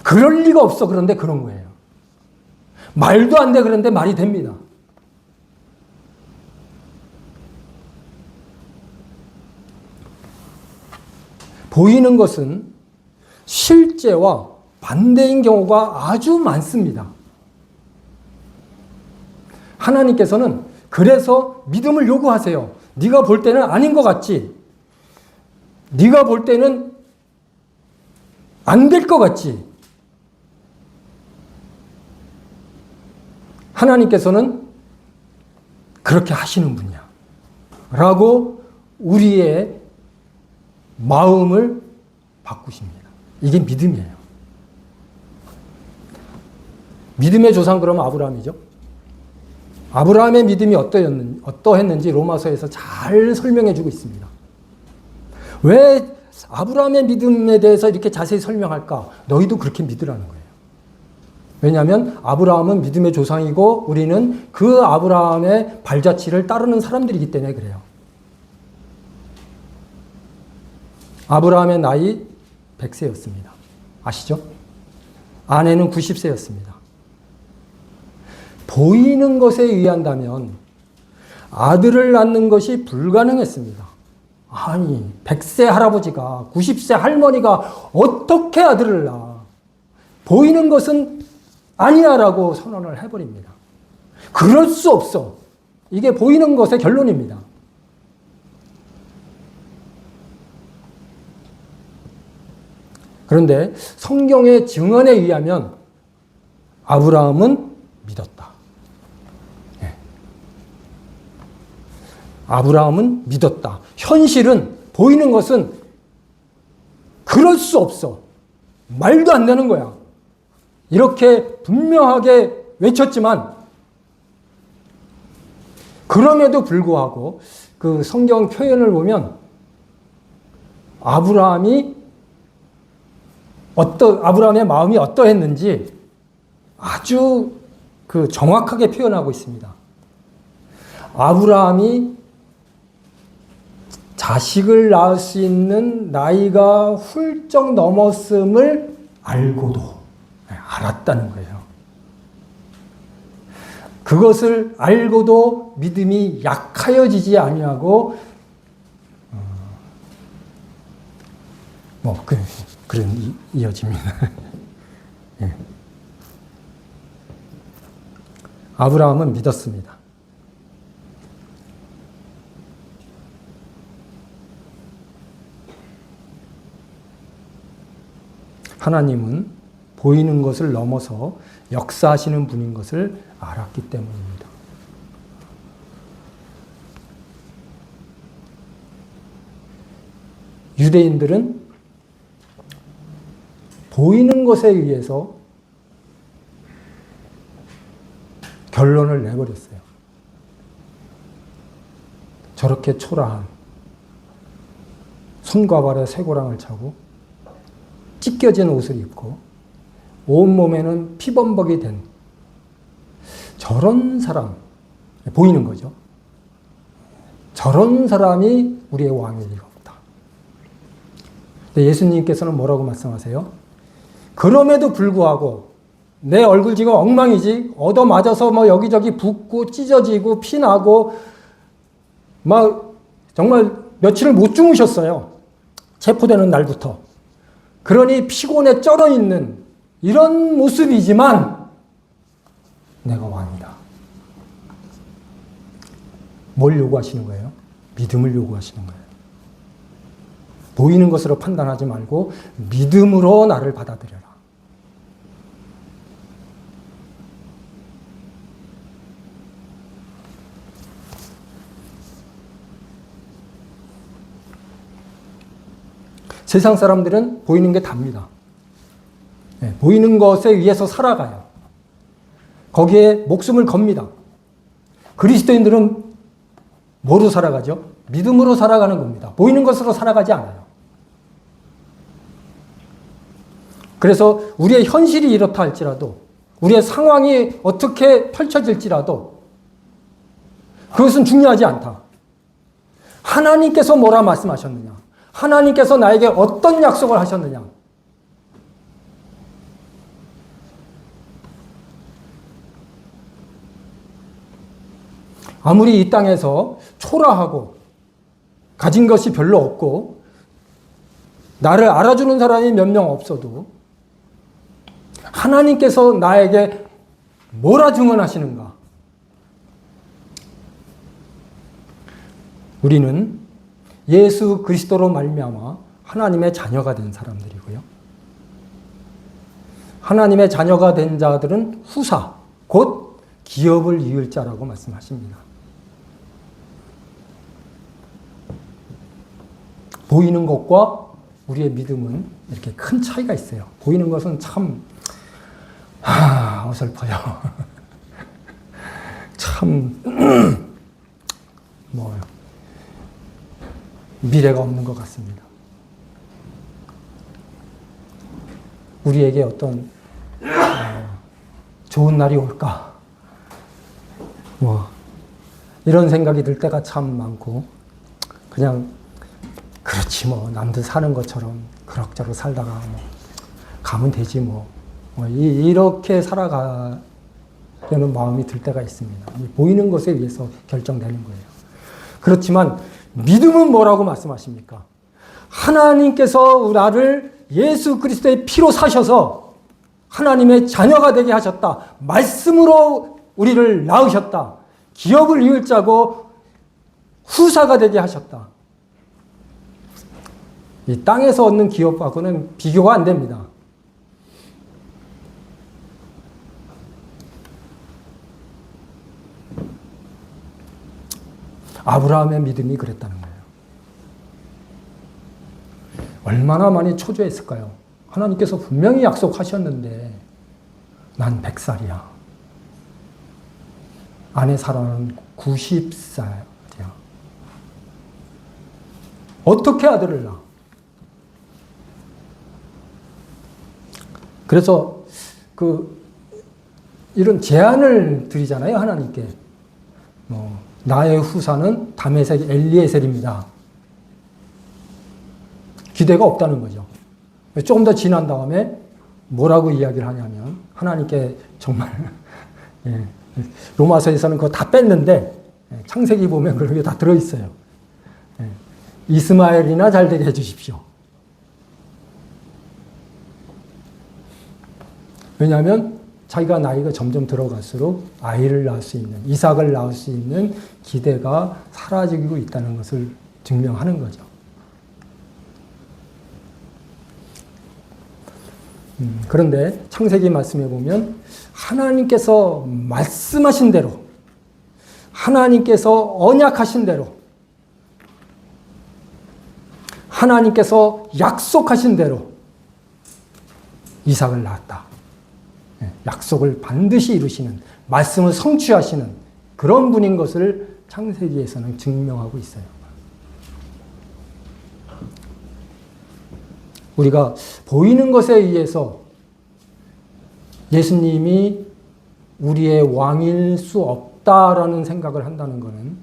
그럴 리가 없어. 그런데 그런 거예요. 말도 안 돼. 그런데 말이 됩니다. 보이는 것은 실제와 반대인 경우가 아주 많습니다. 하나님께서는 그래서 믿음을 요구하세요. 네가 볼 때는 아닌 것 같지? 네가 볼 때는 안 될 것 같지? 하나님께서는 그렇게 하시는 분이야. 라고 우리의 마음을 바꾸십니다. 이게 믿음이에요. 믿음의 조상 그러면 아브라함이죠. 아브라함의 믿음이 어떠했는지 로마서에서 잘 설명해 주고 있습니다. 왜 아브라함의 믿음에 대해서 이렇게 자세히 설명할까? 너희도 그렇게 믿으라는 거예요. 왜냐하면 아브라함은 믿음의 조상이고 우리는 그 아브라함의 발자취를 따르는 사람들이기 때문에 그래요. 아브라함의 나이 100세였습니다. 아시죠? 아내는 90세였습니다. 보이는 것에 의한다면 아들을 낳는 것이 불가능했습니다. 아니, 100세 할아버지가 90세 할머니가 어떻게 아들을 낳아? 보이는 것은 아니야라고 선언을 해버립니다. 그럴 수 없어. 이게 보이는 것의 결론입니다. 그런데 성경의 증언에 의하면 아브라함은 믿었다. 아브라함은 믿었다. 현실은, 보이는 것은 그럴 수 없어. 말도 안 되는 거야. 이렇게 분명하게 외쳤지만, 그럼에도 불구하고 그 성경 표현을 보면 아브라함의 마음이 어떠했는지 아주 그 정확하게 표현하고 있습니다. 아브라함이 자식을 낳을 수 있는 나이가 훌쩍 넘었음을 알고도 알았다는 거예요. 그것을 알고도 믿음이 약하여지지 아니하고 그런 이어집니다. 예. 아브라함은 믿었습니다. 하나님은 보이는 것을 넘어서 역사하시는 분인 것을 알았기 때문입니다. 유대인들은 보이는 것에 의해서 결론을 내버렸어요. 저렇게 초라한 손과 발에 쇠고랑을 차고 찢겨진 옷을 입고 온몸에는 피범벅이 된 저런 사람, 보이는 거죠. 저런 사람이 우리의 왕일 리가 없다. 근데 예수님께서는 뭐라고 말씀하세요? 그럼에도 불구하고 내 얼굴 지금 엉망이지, 얻어맞아서 뭐 여기저기 붓고 찢어지고 피나고 막 정말 며칠을 못 주무셨어요. 체포되는 날부터. 그러니 피곤에 쩔어 있는 이런 모습이지만 내가 왕이다. 뭘 요구하시는 거예요? 믿음을 요구하시는 거예요. 보이는 것으로 판단하지 말고 믿음으로 나를 받아들여라. 세상 사람들은 보이는 게 답니다. 네, 보이는 것에 의해서 살아가요. 거기에 목숨을 겁니다. 그리스도인들은 뭐로 살아가죠? 믿음으로 살아가는 겁니다. 보이는 것으로 살아가지 않아요. 그래서 우리의 현실이 이렇다 할지라도, 우리의 상황이 어떻게 펼쳐질지라도 그것은 중요하지 않다. 하나님께서 뭐라 말씀하셨느냐? 하나님께서 나에게 어떤 약속을 하셨느냐? 아무리 이 땅에서 초라하고 가진 것이 별로 없고 나를 알아주는 사람이 몇 명 없어도 하나님께서 나에게 뭐라 증언하시는가? 우리는 예수 그리스도로 말미암아 하나님의 자녀가 된 사람들이고요. 하나님의 자녀가 된 자들은 후사, 곧 기업을 이을 자라고 말씀하십니다. 보이는 것과 우리의 믿음은 이렇게 큰 차이가 있어요. 보이는 것은 참 어설퍼요. 참 미래가 없는 것 같습니다. 우리에게 어떤 좋은 날이 올까? 이런 생각이 들 때가 참 많고, 그냥 그렇지 남들 사는 것처럼 그럭저럭 살다가 가면 되지 이렇게 살아가려는 마음이 들 때가 있습니다. 보이는 것에 의해서 결정되는 거예요. 그렇지만 믿음은 뭐라고 말씀하십니까? 하나님께서 나를 예수 그리스도의 피로 사셔서 하나님의 자녀가 되게 하셨다. 말씀으로 우리를 낳으셨다. 기업을 이을 자고 후사가 되게 하셨다. 이 땅에서 얻는 기업하고는 비교가 안 됩니다. 아브라함의 믿음이 그랬다는 거예요. 얼마나 많이 초조했을까요? 하나님께서 분명히 약속하셨는데 난 100살이야. 아내 사라는 90살이야. 어떻게 아들을 낳아? 그래서 이런 제안을 드리잖아요, 하나님께. 나의 후사는 다메섹 엘리에셀입니다. 기대가 없다는 거죠. 조금 더 지난 다음에 뭐라고 이야기를 하냐면, 하나님께 정말, 로마서에서는 그거 다 뺐는데, 창세기 보면 그런 게 다 들어있어요. 이스마엘이나 잘 되게 해주십시오. 왜냐하면 자기가 나이가 점점 들어갈수록 아이를 낳을 수 있는, 이삭을 낳을 수 있는 기대가 사라지고 있다는 것을 증명하는 거죠. 그런데 창세기 말씀에 보면 하나님께서 말씀하신 대로, 하나님께서 언약하신 대로, 하나님께서 약속하신 대로 이삭을 낳았다. 약속을 반드시 이루시는, 말씀을 성취하시는 그런 분인 것을 창세기에서는 증명하고 있어요. 우리가 보이는 것에 의해서 예수님이 우리의 왕일 수 없다라는 생각을 한다는 것은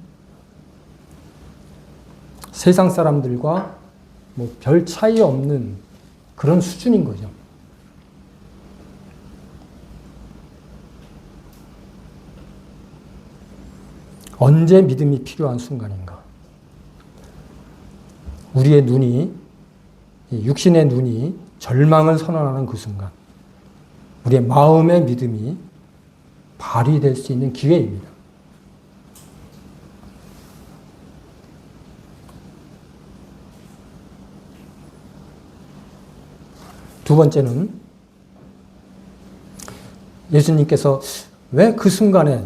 세상 사람들과 별 차이 없는 그런 수준인 거죠. 언제 믿음이 필요한 순간인가? 우리의 눈이, 육신의 눈이 절망을 선언하는 그 순간, 우리의 마음의 믿음이 발휘될 수 있는 기회입니다. 두 번째는 예수님께서 왜 그 순간에,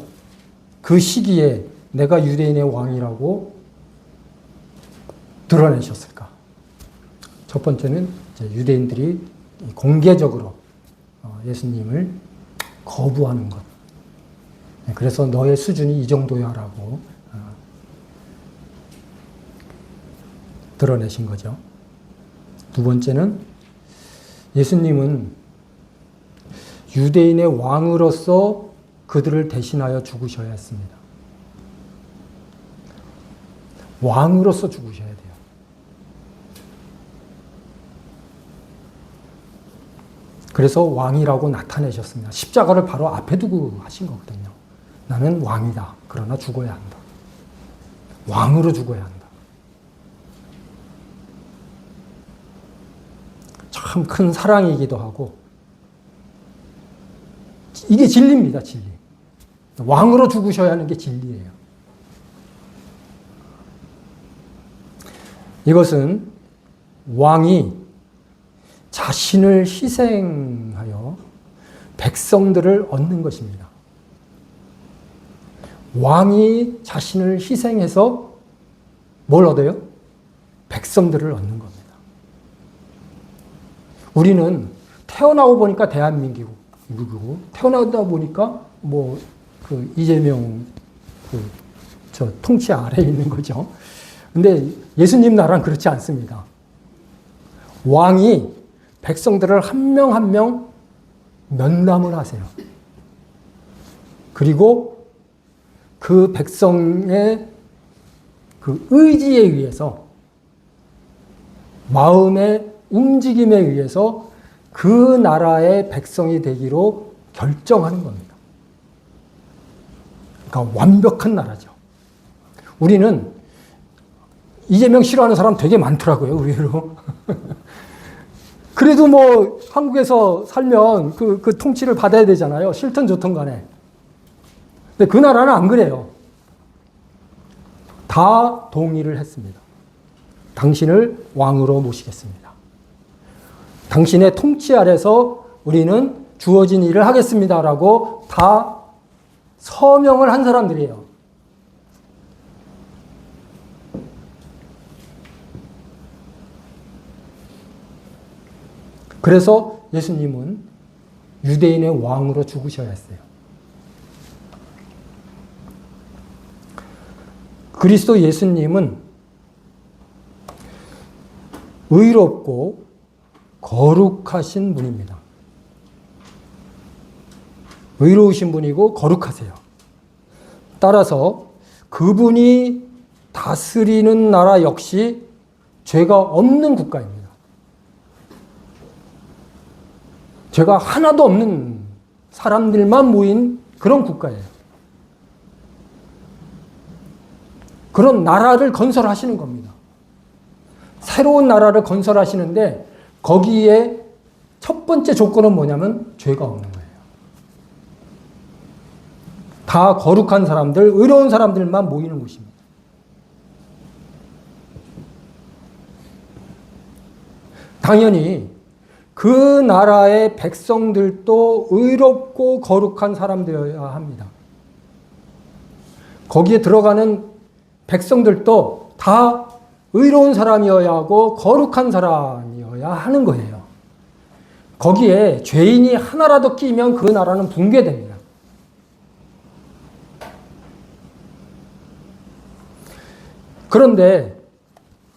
그 시기에 내가 유대인의 왕이라고 드러내셨을까? 첫 번째는 유대인들이 공개적으로 예수님을 거부하는 것. 그래서 너의 수준이 이 정도야라고 드러내신 거죠. 두 번째는 예수님은 유대인의 왕으로서 그들을 대신하여 죽으셔야 했습니다. 왕으로서 죽으셔야 돼요. 그래서 왕이라고 나타내셨습니다. 십자가를 바로 앞에 두고 하신 거거든요. 나는 왕이다. 그러나 죽어야 한다. 왕으로 죽어야 한다. 참 큰 사랑이기도 하고, 이게 진리입니다, 진리. 왕으로 죽으셔야 하는 게 진리예요. 이것은 왕이 자신을 희생하여 백성들을 얻는 것입니다. 왕이 자신을 희생해서 뭘 얻어요? 백성들을 얻는 겁니다. 우리는 태어나고 보니까 대한민국이고, 태어나다 보니까 이재명 통치 아래에 있는 거죠. 근데 예수님 나라는 그렇지 않습니다. 왕이 백성들을 한 명 한 명 면담을 하세요. 그리고 그 백성의 그 의지에 의해서, 마음의 움직임에 의해서 그 나라의 백성이 되기로 결정하는 겁니다. 그러니까 완벽한 나라죠. 우리는 이재명 싫어하는 사람 되게 많더라고요, 의외로. 그래도 한국에서 살면 그 통치를 받아야 되잖아요. 싫든 좋든 간에. 근데 그 나라는 안 그래요. 다 동의를 했습니다. 당신을 왕으로 모시겠습니다. 당신의 통치 아래서 우리는 주어진 일을 하겠습니다라고 다 서명을 한 사람들이에요. 그래서 예수님은 유대인의 왕으로 죽으셔야 했어요. 그리스도 예수님은 의롭고 거룩하신 분입니다. 의로우신 분이고 거룩하세요. 따라서 그분이 다스리는 나라 역시 죄가 없는 국가입니다. 죄가 하나도 없는 사람들만 모인 그런 국가예요. 그런 나라를 건설하시는 겁니다. 새로운 나라를 건설하시는데 거기에 첫 번째 조건은 뭐냐면 죄가 없는 거예요. 다 거룩한 사람들, 의로운 사람들만 모이는 곳입니다. 당연히 그 나라의 백성들도 의롭고 거룩한 사람들이어야 합니다. 거기에 들어가는 백성들도 다 의로운 사람이어야 하고 거룩한 사람이어야 하는 거예요. 거기에 죄인이 하나라도 끼면 그 나라는 붕괴됩니다. 그런데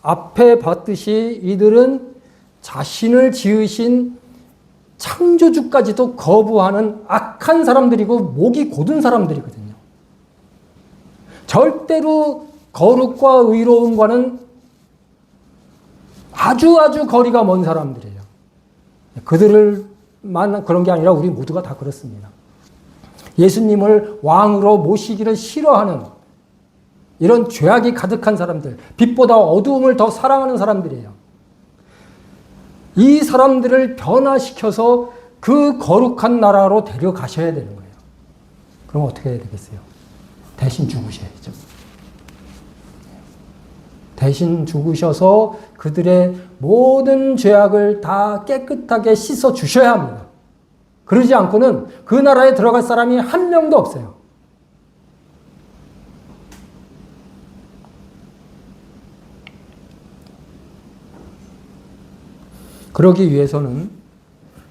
앞에 봤듯이 이들은 자신을 지으신 창조주까지도 거부하는 악한 사람들이고 목이 곧은 사람들이거든요. 절대로 거룩과 의로움과는 아주 거리가 먼 사람들이에요. 그들만 그런 게 아니라 우리 모두가 다 그렇습니다. 예수님을 왕으로 모시기를 싫어하는 이런 죄악이 가득한 사람들, 빛보다 어두움을 더 사랑하는 사람들이에요. 이 사람들을 변화시켜서 그 거룩한 나라로 데려가셔야 되는 거예요. 그럼 어떻게 해야 되겠어요? 대신 죽으셔야죠. 대신 죽으셔서 그들의 모든 죄악을 다 깨끗하게 씻어 주셔야 합니다. 그러지 않고는 그 나라에 들어갈 사람이 한 명도 없어요. 그러기 위해서는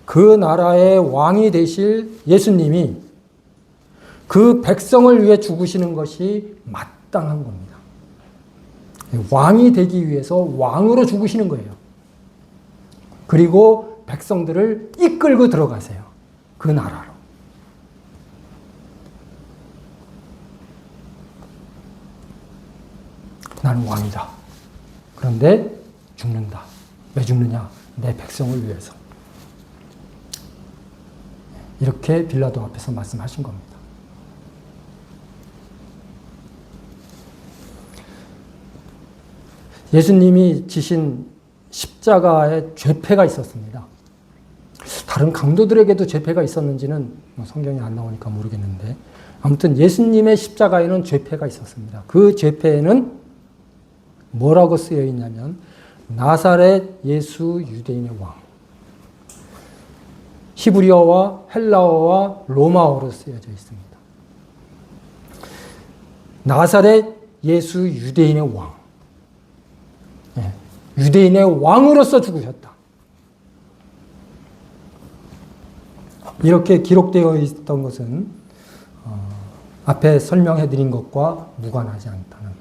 그 나라의 왕이 되실 예수님이 그 백성을 위해 죽으시는 것이 마땅한 겁니다. 왕이 되기 위해서 왕으로 죽으시는 거예요. 그리고 백성들을 이끌고 들어가세요. 그 나라로. 나는 왕이다. 그런데 죽는다. 왜 죽느냐? 내 백성을 위해서. 이렇게 빌라도 앞에서 말씀하신 겁니다. 예수님이 지신 십자가에 죄패가 있었습니다. 다른 강도들에게도 죄패가 있었는지는 성경이 안 나오니까 모르겠는데 아무튼 예수님의 십자가에는 죄패가 있었습니다. 그 죄패에는 뭐라고 쓰여 있냐면 나사렛 예수 유대인의 왕. 히브리어와 헬라어와 로마어로 쓰여져 있습니다. 나사렛 예수 유대인의 왕. 유대인의 왕으로서 죽으셨다. 이렇게 기록되어 있던 것은 앞에 설명해 드린 것과 무관하지 않다는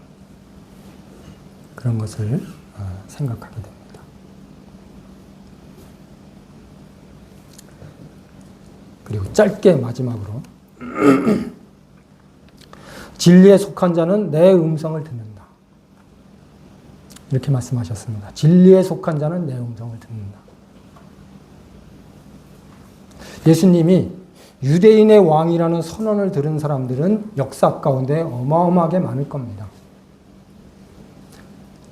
그런 것을 생각하게 됩니다. 그리고 짧게 마지막으로 진리에 속한 자는 내 음성을 듣는다. 이렇게 말씀하셨습니다. 진리에 속한 자는 내 음성을 듣는다. 예수님이 유대인의 왕이라는 선언을 들은 사람들은 역사 가운데 어마어마하게 많을 겁니다.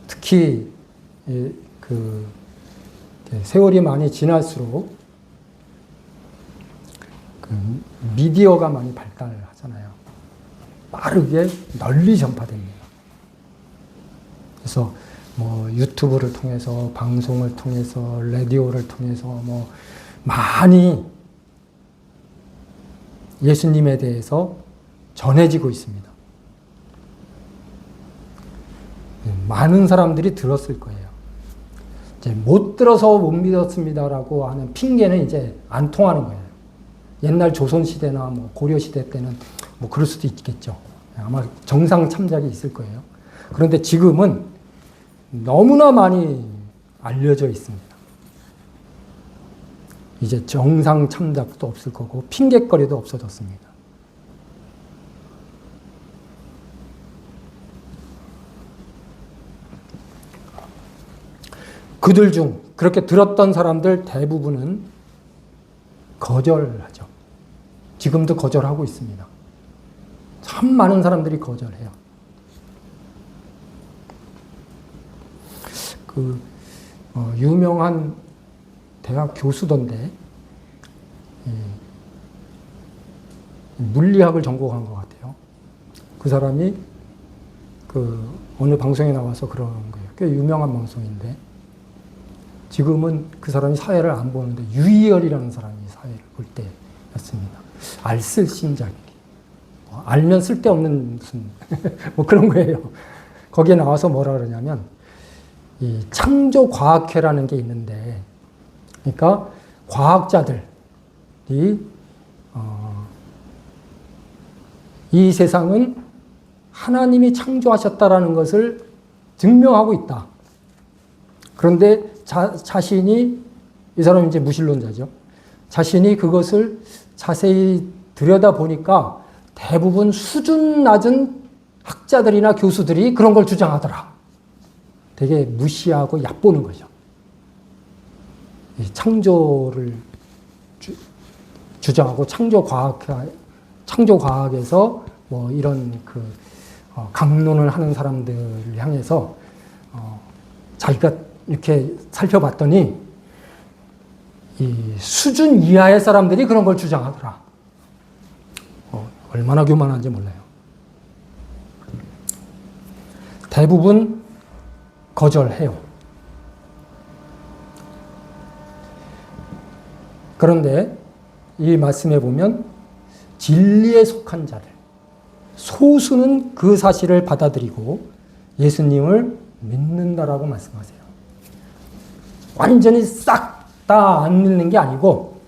특히 세월이 많이 지날수록 미디어가 많이 발달하잖아요. 빠르게 널리 전파됩니다. 그래서 유튜브를 통해서, 방송을 통해서, 라디오를 통해서 많이 예수님에 대해서 전해지고 있습니다. 많은 사람들이 들었을 거예요. 이제 못 들어서 못 믿었습니다라고 하는 핑계는 이제 안 통하는 거예요. 옛날 조선시대나 뭐 고려시대 때는 뭐 그럴 수도 있겠죠. 아마 정상 참작이 있을 거예요. 그런데 지금은 너무나 많이 알려져 있습니다. 이제 정상 참작도 없을 거고 핑계거리도 없어졌습니다. 그들 중 그렇게 들었던 사람들 대부분은 거절하죠. 지금도 거절하고 있습니다. 참 많은 사람들이 거절해요. 유명한 대학 교수던데 물리학을 전공한 것 같아요. 그 사람이 어느 방송에 나와서 그런 거예요. 꽤 유명한 방송인데 지금은 그 사람이 사회를 안 보는데 유희열이라는 사람이 사회를 볼 때였습니다. 알쓸신잡이. 알면 쓸데없는 무슨 뭐 그런 거예요. 거기에 나와서 뭐라 그러냐면 이 창조과학회라는 게 있는데 그러니까 과학자들이 이 세상은 하나님이 창조하셨다라는 것을 증명하고 있다. 그런데 자신이 이 사람은 이제 무신론자죠. 자신이 그것을 자세히 들여다보니까 대부분 수준 낮은 학자들이나 교수들이 그런 걸 주장하더라. 되게 무시하고 얕보는 거죠. 창조를 주장하고 창조과학에서 뭐 이런 강론을 하는 사람들을 향해서 자기가 이렇게 살펴봤더니 이 수준 이하의 사람들이 그런 걸 주장하더라. 얼마나 교만한지 몰라요. 대부분 거절해요. 그런데 이 말씀에 보면 진리에 속한 자들, 소수는 그 사실을 받아들이고 예수님을 믿는다라고 말씀하세요. 완전히 싹 다 안 믿는 게 아니고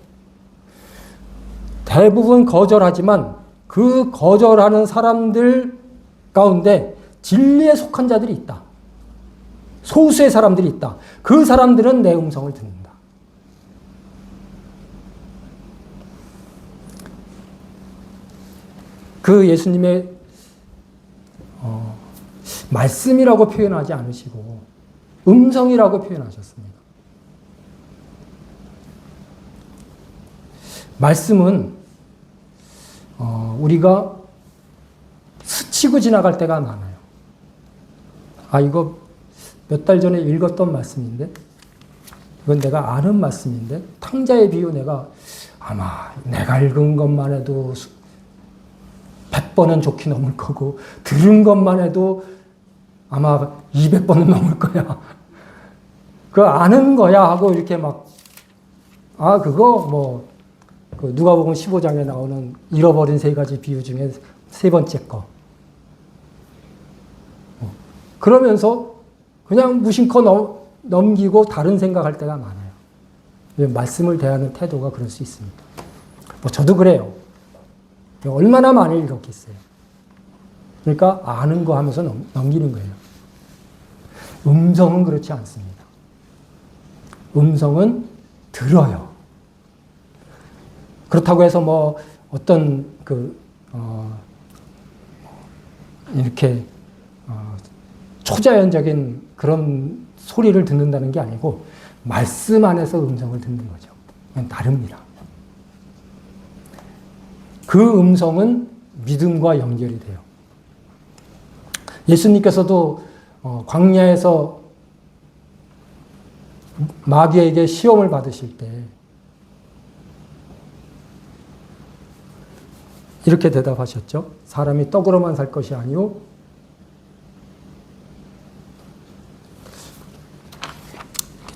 대부분 거절하지만 그 거절하는 사람들 가운데 진리에 속한 자들이 있다. 소수의 사람들이 있다. 그 사람들은 내 음성을 듣는다. 그 예수님의 말씀이라고 표현하지 않으시고 음성이라고 표현하셨습니다. 말씀은 우리가 스치고 지나갈 때가 많아요. 이거 몇 달 전에 읽었던 말씀인데 이건 내가 아는 말씀인데 탕자의 비유 아마 내가 읽은 것만 해도 100번은 좋게 넘을 거고 들은 것만 해도 아마 200번은 넘을 거야. 그거 아는 거야 하고 이렇게 그거 누가복음 15장에 나오는 잃어버린 3가지 비유 중에 3번째 거. 그러면서 그냥 무심코 넘기고 다른 생각할 때가 많아요. 말씀을 대하는 태도가 그럴 수 있습니다. 저도 그래요. 얼마나 많이 읽었겠어요. 그러니까 아는 거 하면서 넘기는 거예요. 음성은 그렇지 않습니다. 음성은 들어요. 그렇다고 해서 어떤 이렇게 초자연적인 그런 소리를 듣는다는 게 아니고 말씀 안에서 음성을 듣는 거죠. 그건 다릅니다. 그 음성은 믿음과 연결이 돼요. 예수님께서도 광야에서 마귀에게 시험을 받으실 때 이렇게 대답하셨죠. 사람이 떡으로만 살 것이 아니오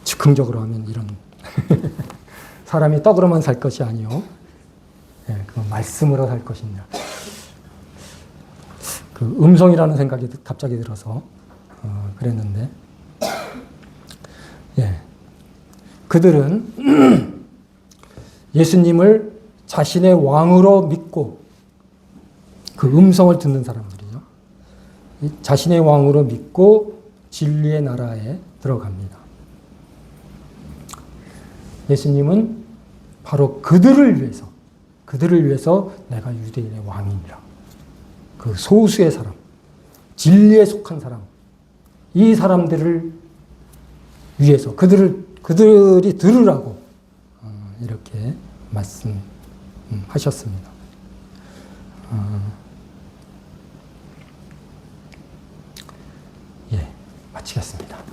즉흥적으로 하면 이런 사람이 떡으로만 살 것이 아니오 그 말씀으로 살 것이냐. 그 음성이라는 생각이 갑자기 들어서 그랬는데 그들은 예수님을 자신의 왕으로 믿고 그 음성을 듣는 사람들이죠. 자신의 왕으로 믿고 진리의 나라에 들어갑니다. 예수님은 바로 그들을 위해서 내가 유대인의 왕이니라. 그 소수의 사람, 진리에 속한 사람, 이 사람들을 위해서 그들이 들으라고 이렇게 말씀하셨습니다. 예, 마치겠습니다.